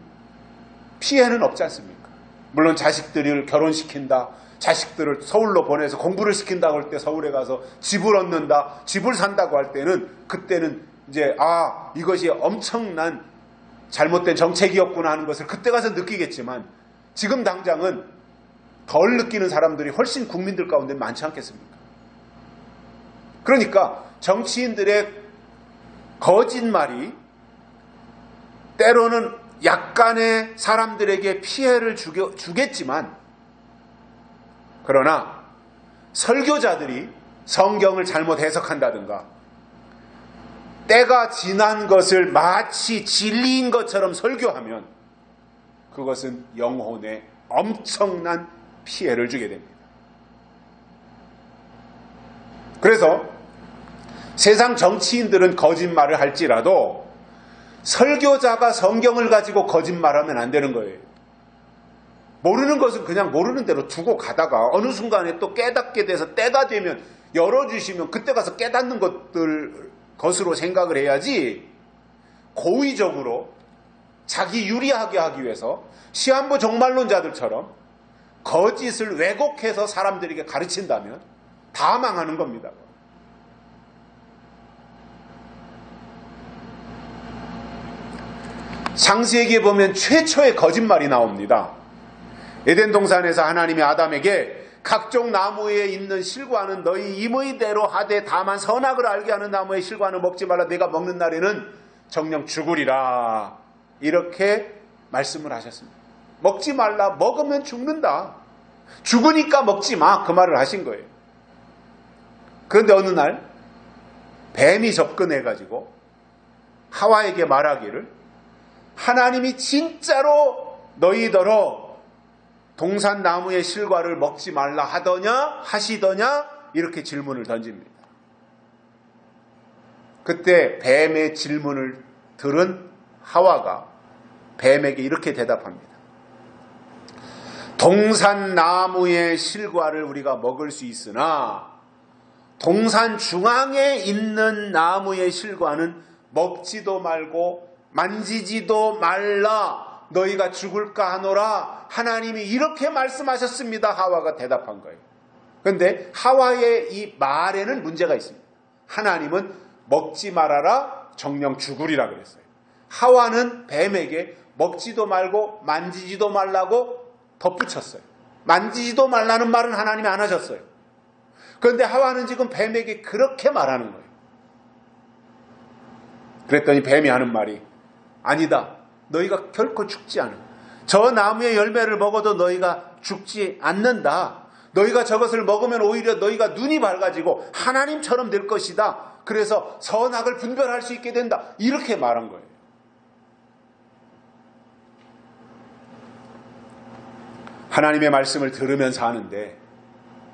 피해는 없지 않습니까? 물론 자식들을 결혼시킨다, 자식들을 서울로 보내서 공부를 시킨다고 할 때 서울에 가서 집을 얻는다, 집을 산다고 할 때는, 그때는 이제 이것이 엄청난 잘못된 정책이었구나 하는 것을 그때 가서 느끼겠지만, 지금 당장은 덜 느끼는 사람들이 훨씬 국민들 가운데 많지 않겠습니까? 그러니까 정치인들의 거짓말이 때로는 약간의 사람들에게 피해를 주겠지만, 그러나 설교자들이 성경을 잘못 해석한다든가 때가 지난 것을 마치 진리인 것처럼 설교하면 그것은 영혼의 엄청난 피해를 주게 됩니다. 그래서 세상 정치인들은 거짓말을 할지라도 설교자가 성경을 가지고 거짓말하면 안 되는 거예요. 모르는 것은 그냥 모르는 대로 두고 가다가 어느 순간에 또 깨닫게 돼서 때가 되면 열어주시면 그때 가서 깨닫는 것으로 생각을 해야지, 고의적으로 자기 유리하게 하기 위해서 시한부 종말론자들처럼 거짓을 왜곡해서 사람들에게 가르친다면 다 망하는 겁니다. 창세기에 보면 최초의 거짓말이 나옵니다. 에덴 동산에서 하나님이 아담에게 각종 나무에 있는 실과는 너희 임의대로 하되 다만 선악을 알게 하는 나무의 실과는 먹지 말라. 내가 먹는 날에는 정녕 죽으리라. 이렇게 말씀을 하셨습니다. 먹지 말라. 먹으면 죽는다. 죽으니까 먹지 마. 그 말을 하신 거예요. 그런데 어느 날 뱀이 접근해가지고 하와에게 말하기를, 하나님이 진짜로 너희더러 동산 나무의 실과를 먹지 말라 하시더냐? 이렇게 질문을 던집니다. 그때 뱀의 질문을 들은 하와가 뱀에게 이렇게 대답합니다. 동산 나무의 실과를 우리가 먹을 수 있으나 동산 중앙에 있는 나무의 실과는 먹지도 말고 만지지도 말라. 너희가 죽을까 하노라. 하나님이 이렇게 말씀하셨습니다. 하와가 대답한 거예요. 그런데 하와의 이 말에는 문제가 있습니다. 하나님은 먹지 말아라, 정녕 죽으리라 그랬어요. 하와는 뱀에게 먹지도 말고 만지지도 말라고 덧붙였어요. 만지지도 말라는 말은 하나님이 안 하셨어요. 그런데 하와는 지금 뱀에게 그렇게 말하는 거예요. 그랬더니 뱀이 하는 말이, 아니다. 너희가 결코 죽지 않아. 저 나무의 열매를 먹어도 너희가 죽지 않는다. 너희가 저것을 먹으면 오히려 너희가 눈이 밝아지고 하나님처럼 될 것이다. 그래서 선악을 분별할 수 있게 된다. 이렇게 말한 거예요. 하나님의 말씀을 들으면서 하는데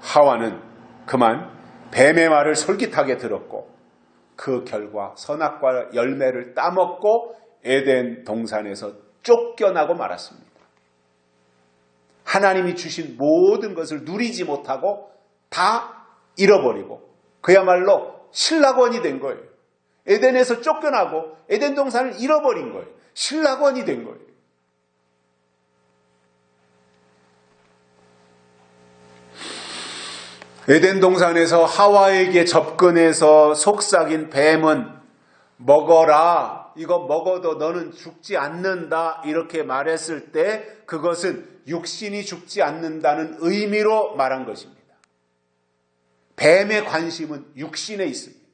하와는 그만 뱀의 말을 솔깃하게 들었고 그 결과 선악과 열매를 따먹고 에덴 동산에서 쫓겨나고 말았습니다. 하나님이 주신 모든 것을 누리지 못하고 다 잃어버리고 그야말로 신락원이 된 거예요. 에덴에서 쫓겨나고 에덴 동산을 잃어버린 거예요. 신락원이 된 거예요. 에덴 동산에서 하와에게 접근해서 속삭인 뱀은 먹어라. 이거 먹어도 너는 죽지 않는다. 이렇게 말했을 때 그것은 육신이 죽지 않는다는 의미로 말한 것입니다. 뱀의 관심은 육신에 있습니다.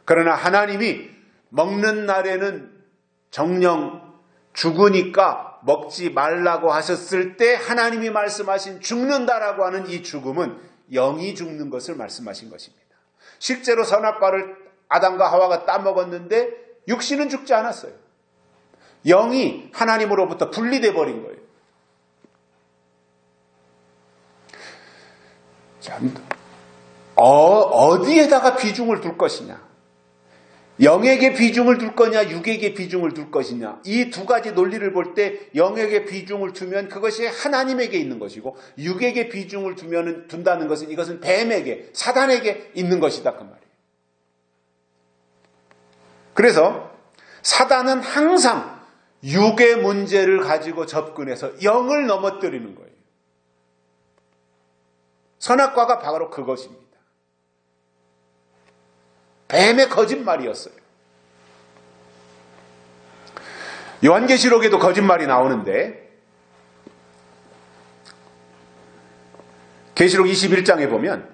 그러나 하나님이 먹는 날에는 정녕 죽으니까 먹지 말라고 하셨을 때 하나님이 말씀하신 죽는다라고 하는 이 죽음은 영이 죽는 것을 말씀하신 것입니다. 실제로 선악과를 아담과 하와가 따먹었는데 육신은 죽지 않았어요. 영이 하나님으로부터 분리돼 버린 거예요. 참, 어디에다가 비중을 둘 것이냐? 영에게 비중을 둘 거냐, 육에게 비중을 둘 것이냐. 이 두 가지 논리를 볼 때 영에게 비중을 두면 그것이 하나님에게 있는 것이고 육에게 비중을 둔다는 것은 이것은 뱀에게, 사단에게 있는 것이다 그 말이에요. 그래서 사단은 항상 육의 문제를 가지고 접근해서 영을 넘어뜨리는 거예요. 선악과가 바로 그것입니다. 뱀의 거짓말이었어요. 요한계시록에도 거짓말이 나오는데 계시록 21장에 보면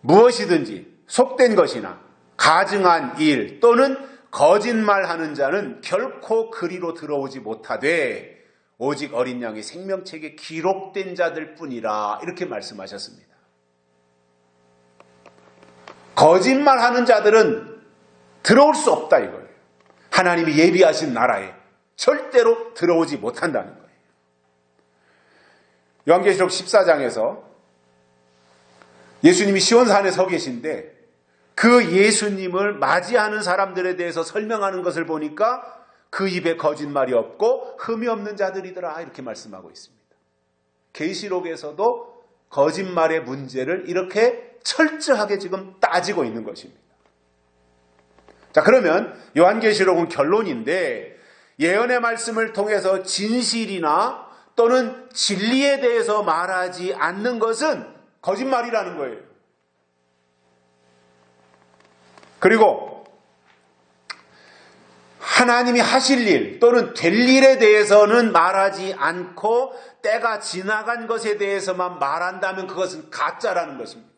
무엇이든지 속된 것이나 가증한 일 또는 거짓말하는 자는 결코 그리로 들어오지 못하되 오직 어린 양의 생명책에 기록된 자들 뿐이라 이렇게 말씀하셨습니다. 거짓말하는 자들은 들어올 수 없다 이거예요. 하나님이 예비하신 나라에 절대로 들어오지 못한다는 거예요. 요한계시록 14장에서 예수님이 시온산에 서 계신데 그 예수님을 맞이하는 사람들에 대해서 설명하는 것을 보니까 그 입에 거짓말이 없고 흠이 없는 자들이더라 이렇게 말씀하고 있습니다. 계시록에서도 거짓말의 문제를 이렇게 철저하게 지금 따지고 있는 것입니다. 자, 그러면 요한계시록은 결론인데 예언의 말씀을 통해서 진실이나 또는 진리에 대해서 말하지 않는 것은 거짓말이라는 거예요. 그리고 하나님이 하실 일 또는 될 일에 대해서는 말하지 않고 때가 지나간 것에 대해서만 말한다면 그것은 가짜라는 것입니다.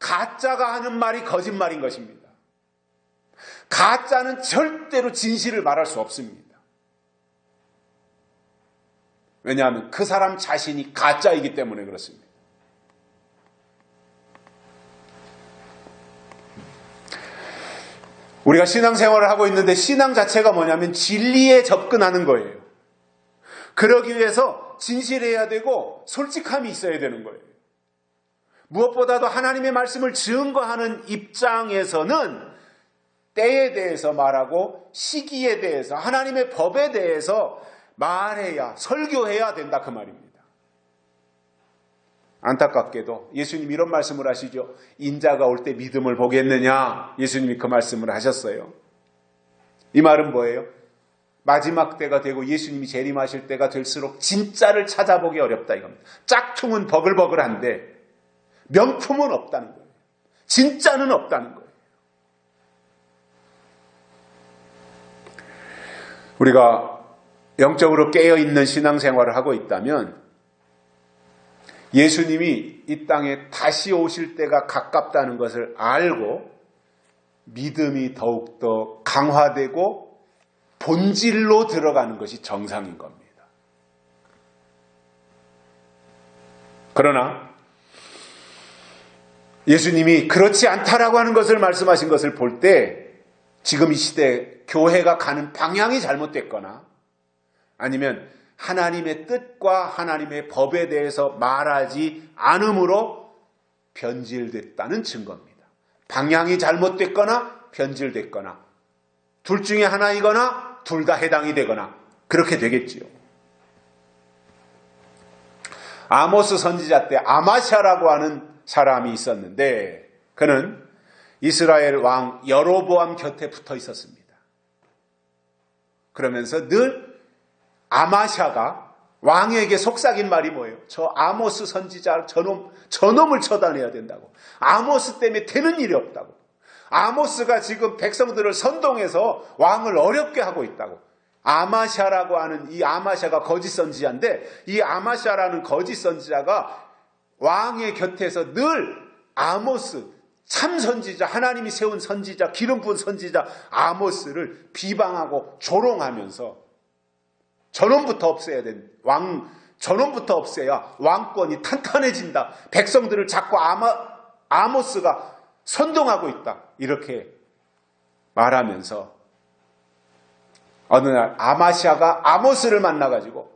가짜가 하는 말이 거짓말인 것입니다. 가짜는 절대로 진실을 말할 수 없습니다. 왜냐하면 그 사람 자신이 가짜이기 때문에 그렇습니다. 우리가 신앙생활을 하고 있는데 신앙 자체가 뭐냐면 진리에 접근하는 거예요. 그러기 위해서 진실해야 되고 솔직함이 있어야 되는 거예요. 무엇보다도 하나님의 말씀을 증거하는 입장에서는 때에 대해서 말하고 시기에 대해서 하나님의 법에 대해서 말해야 설교해야 된다 그 말입니다. 안타깝게도 예수님이 이런 말씀을 하시죠. 인자가 올 때 믿음을 보겠느냐. 예수님이 그 말씀을 하셨어요. 이 말은 뭐예요? 마지막 때가 되고 예수님이 재림하실 때가 될수록 진짜를 찾아보기 어렵다 이겁니다. 짝퉁은 버글버글한데 명품은 없다는 거예요. 진짜는 없다는 거예요. 우리가 영적으로 깨어있는 신앙생활을 하고 있다면 예수님이 이 땅에 다시 오실 때가 가깝다는 것을 알고 믿음이 더욱더 강화되고 본질로 들어가는 것이 정상인 겁니다. 그러나 예수님이 그렇지 않다라고 하는 것을 말씀하신 것을 볼 때 지금 이 시대에 교회가 가는 방향이 잘못됐거나 아니면 하나님의 뜻과 하나님의 법에 대해서 말하지 않음으로 변질됐다는 증거입니다. 방향이 잘못됐거나 변질됐거나 둘 중에 하나이거나 둘 다 해당이 되거나 그렇게 되겠지요. 아모스 선지자 때 아마샤라고 하는 사람이 있었는데 그는 이스라엘 왕 여로보암 곁에 붙어 있었습니다. 그러면서 늘 아마샤가 왕에게 속삭인 말이 뭐예요? 저 아모스 선지자 저놈을 처단해야 된다고. 아모스 때문에 되는 일이 없다고. 아모스가 지금 백성들을 선동해서 왕을 어렵게 하고 있다고. 아마샤라고 하는 이 아마샤가 거짓 선지자인데 이 아마샤라는 거짓 선지자가 왕의 곁에서 늘 아모스 참 선지자 하나님이 세운 선지자 기름 부은 선지자 아모스를 비방하고 조롱하면서 저놈부터 없애야 된 저놈부터 없애야 왕권이 탄탄해진다. 백성들을 자꾸 아모스가 선동하고 있다. 이렇게 말하면서 어느 날 아마시아가 아모스를 만나가지고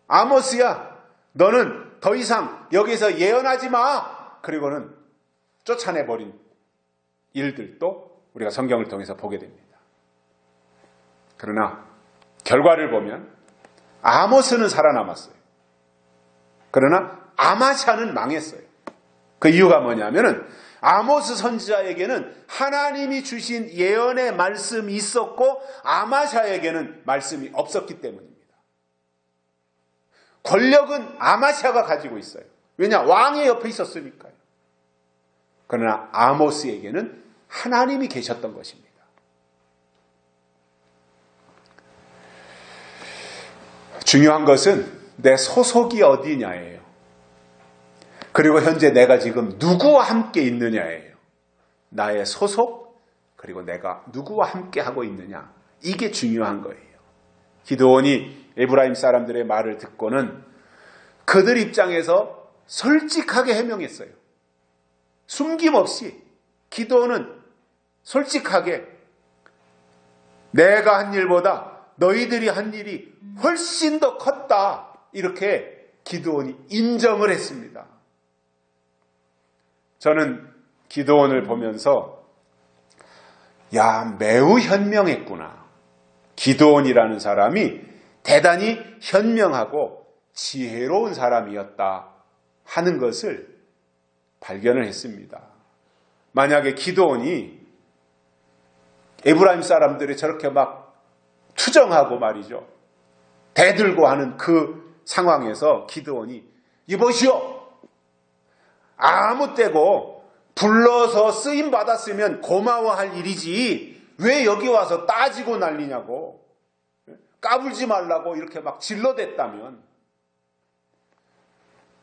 아모스야 너는 더 이상 여기서 예언하지 마. 그리고는 쫓아내버린 일들도 우리가 성경을 통해서 보게 됩니다. 그러나 결과를 보면 아모스는 살아남았어요. 그러나 아마샤는 망했어요. 그 이유가 뭐냐면은 아모스 선지자에게는 하나님이 주신 예언의 말씀이 있었고 아마샤에게는 말씀이 없었기 때문입니다. 권력은 아마샤가 가지고 있어요. 왜냐? 왕의 옆에 있었으니까요. 그러나 아모스에게는 하나님이 계셨던 것입니다. 중요한 것은 내 소속이 어디냐예요. 그리고 현재 내가 지금 누구와 함께 있느냐예요. 나의 소속 그리고 내가 누구와 함께 하고 있느냐. 이게 중요한 거예요. 기드온이 에브라임 사람들의 말을 듣고는 그들 입장에서 솔직하게 해명했어요. 숨김없이 기드온은 솔직하게 내가 한 일보다 너희들이 한 일이 훨씬 더 컸다. 이렇게 기드온이 인정을 했습니다. 저는 기드온을 보면서 매우 현명했구나. 기드온이라는 사람이 대단히 현명하고 지혜로운 사람이었다 하는 것을 발견을 했습니다. 만약에 기드온이 에브라임 사람들이 저렇게 막 투정하고 말이죠, 대들고 하는 그 상황에서 기드온이 이보시오, 아무 때고 불러서 쓰임 받았으면 고마워할 일이지 왜 여기 와서 따지고 난리냐고, 까불지 말라고 이렇게 막 질러댔다면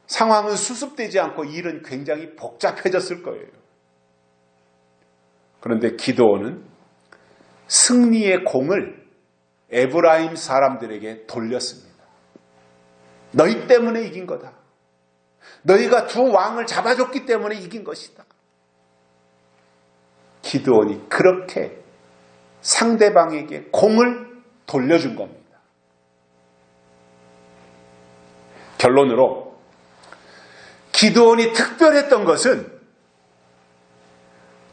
상황은 수습되지 않고 일은 굉장히 복잡해졌을 거예요. 그런데 기드온은 승리의 공을 에브라임 사람들에게 돌렸습니다. 너희 때문에 이긴 거다. 너희가 두 왕을 잡아줬기 때문에 이긴 것이다. 기드온이 그렇게 상대방에게 공을 돌려준 겁니다. 결론으로 기드온이 특별했던 것은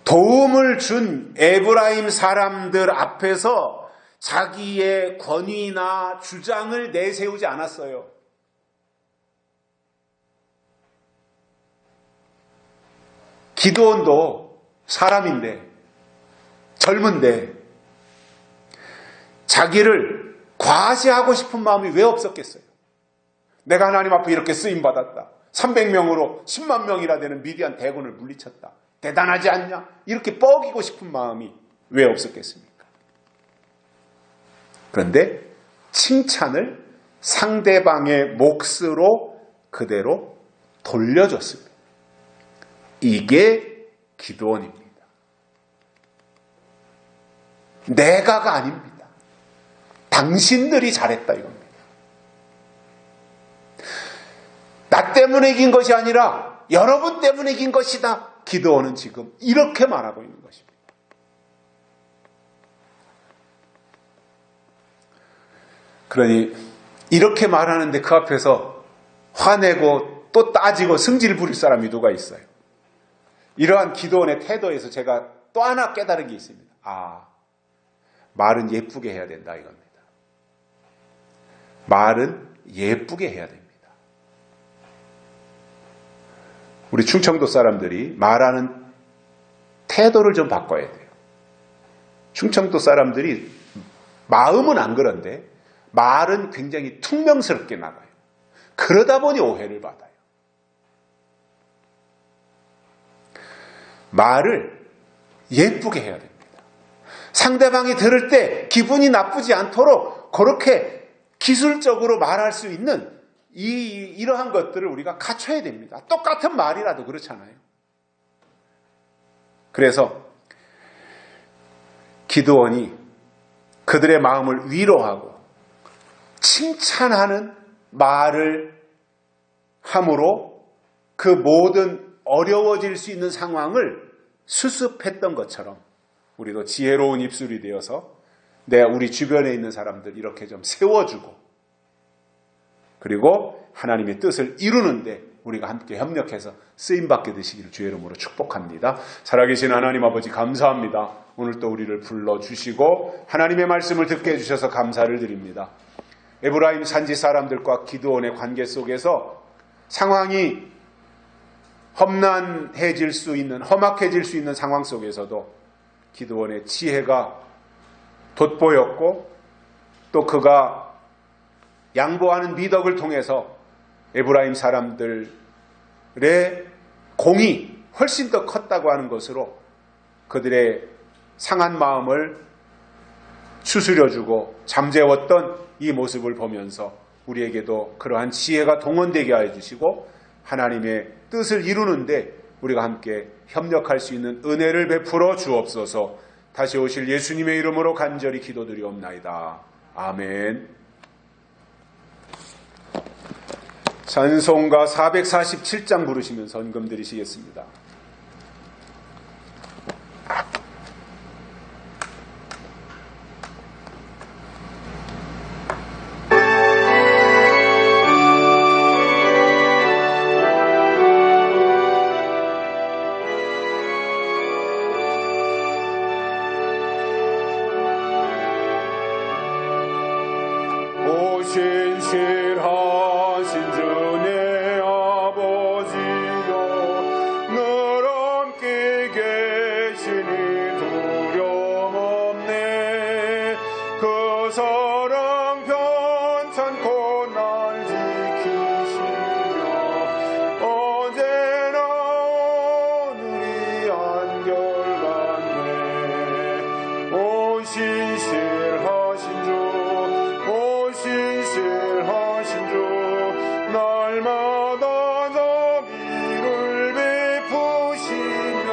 도움을 준 에브라임 사람들 앞에서 자기의 권위나 주장을 내세우지 않았어요. 기드온도 사람인데, 젊은데 자기를 과시하고 싶은 마음이 왜 없었겠어요? 내가 하나님 앞에 이렇게 쓰임받았다. 300명으로 10만 명이나 되는 미디안 대군을 물리쳤다. 대단하지 않냐? 이렇게 뻐기고 싶은 마음이 왜 없었겠습니까? 그런데 칭찬을 상대방의 몫으로 그대로 돌려줬습니다. 이게 기드온입니다. 내가가 아닙니다. 당신들이 잘했다 이겁니다. 나 때문에 이긴 것이 아니라 여러분 때문에 이긴 것이다. 기드온은 지금 이렇게 말하고 있는 것입니다. 그러니 이렇게 말하는데 그 앞에서 화내고 또 따지고 승질 부릴 사람이 누가 있어요? 이러한 기드온의 태도에서 제가 또 하나 깨달은 게 있습니다. 말은 예쁘게 해야 된다 이겁니다. 말은 예쁘게 해야 됩니다. 우리 충청도 사람들이 말하는 태도를 좀 바꿔야 돼요. 충청도 사람들이 마음은 안 그런데 말은 굉장히 퉁명스럽게 나가요. 그러다 보니 오해를 받아요. 말을 예쁘게 해야 됩니다. 상대방이 들을 때 기분이 나쁘지 않도록 그렇게 기술적으로 말할 수 있는 이러한 것들을 우리가 갖춰야 됩니다. 똑같은 말이라도 그렇잖아요. 그래서 기드온이 그들의 마음을 위로하고 칭찬하는 말을 함으로 그 모든 어려워질 수 있는 상황을 수습했던 것처럼 우리도 지혜로운 입술이 되어서 우리 주변에 있는 사람들 이렇게 좀 세워주고, 그리고 하나님의 뜻을 이루는데 우리가 함께 협력해서 쓰임받게 되시기를 주의 이름으로 축복합니다. 살아계신 하나님 아버지 감사합니다. 오늘 또 우리를 불러주시고 하나님의 말씀을 듣게 해주셔서 감사를 드립니다. 에브라임 산지 사람들과 기드온의 관계 속에서 상황이 험난해질 수 있는, 험악해질 수 있는 상황 속에서도 기드온의 지혜가 돋보였고, 또 그가 양보하는 미덕을 통해서 에브라임 사람들의 공이 훨씬 더 컸다고 하는 것으로 그들의 상한 마음을 추스려주고 잠재웠던 이 모습을 보면서 우리에게도 그러한 지혜가 동원되게 하여 주시고 하나님의 뜻을 이루는데 우리가 함께 협력할 수 있는 은혜를 베풀어 주옵소서. 다시 오실 예수님의 이름으로 간절히 기도드리옵나이다. 아멘. 찬송가 447장 부르시면서 헌금 드리시겠습니다. 신실하신 주 내 아버지여 늘 함께 계시니 두려움 없네. 그 사랑 편찮고 날 지키시며 언제나 오늘이 안결같네. 오 신실하신 주 신실하신 주 날마다 자비를 베푸시며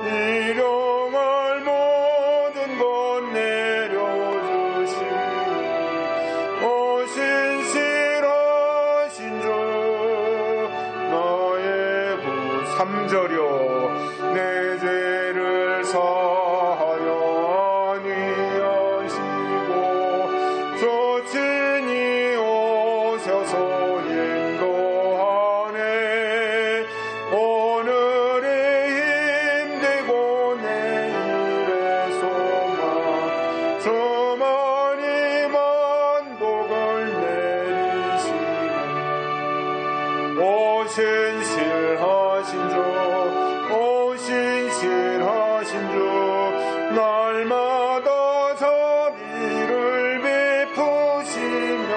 일용할 모든 것 내려주시니 오 신실하신 주 나의 구 3절여 내 죄를 사하여 안위하시고 조친히 오셔서 인도하네. 오늘의 힘되고 내일의 소망 주만이 만복을 내리시네. 오 신실하신 주 오 신실하신 주 날마다 자비를 베푸시며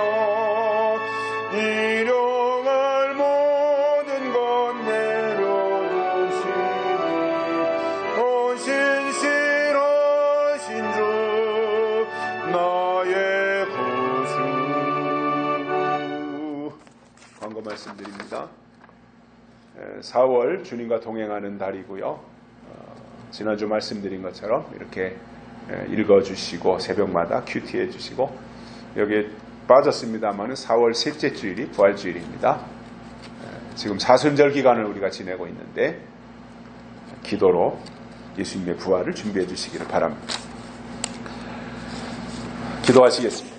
일용할 모든 것 내려주시니 오 신실하신 주 나의 구주. 광고 말씀드립니다. 4월 주님과 동행하는 달이고요. 지난주 말씀드린 것처럼 이렇게 읽어주시고 새벽마다 큐티해 주시고 여기에 빠졌습니다만 4월 셋째 주일이 부활주일입니다. 지금 사순절 기간을 우리가 지내고 있는데 기도로 예수님의 부활을 준비해 주시기를 바랍니다. 기도하시겠습니다.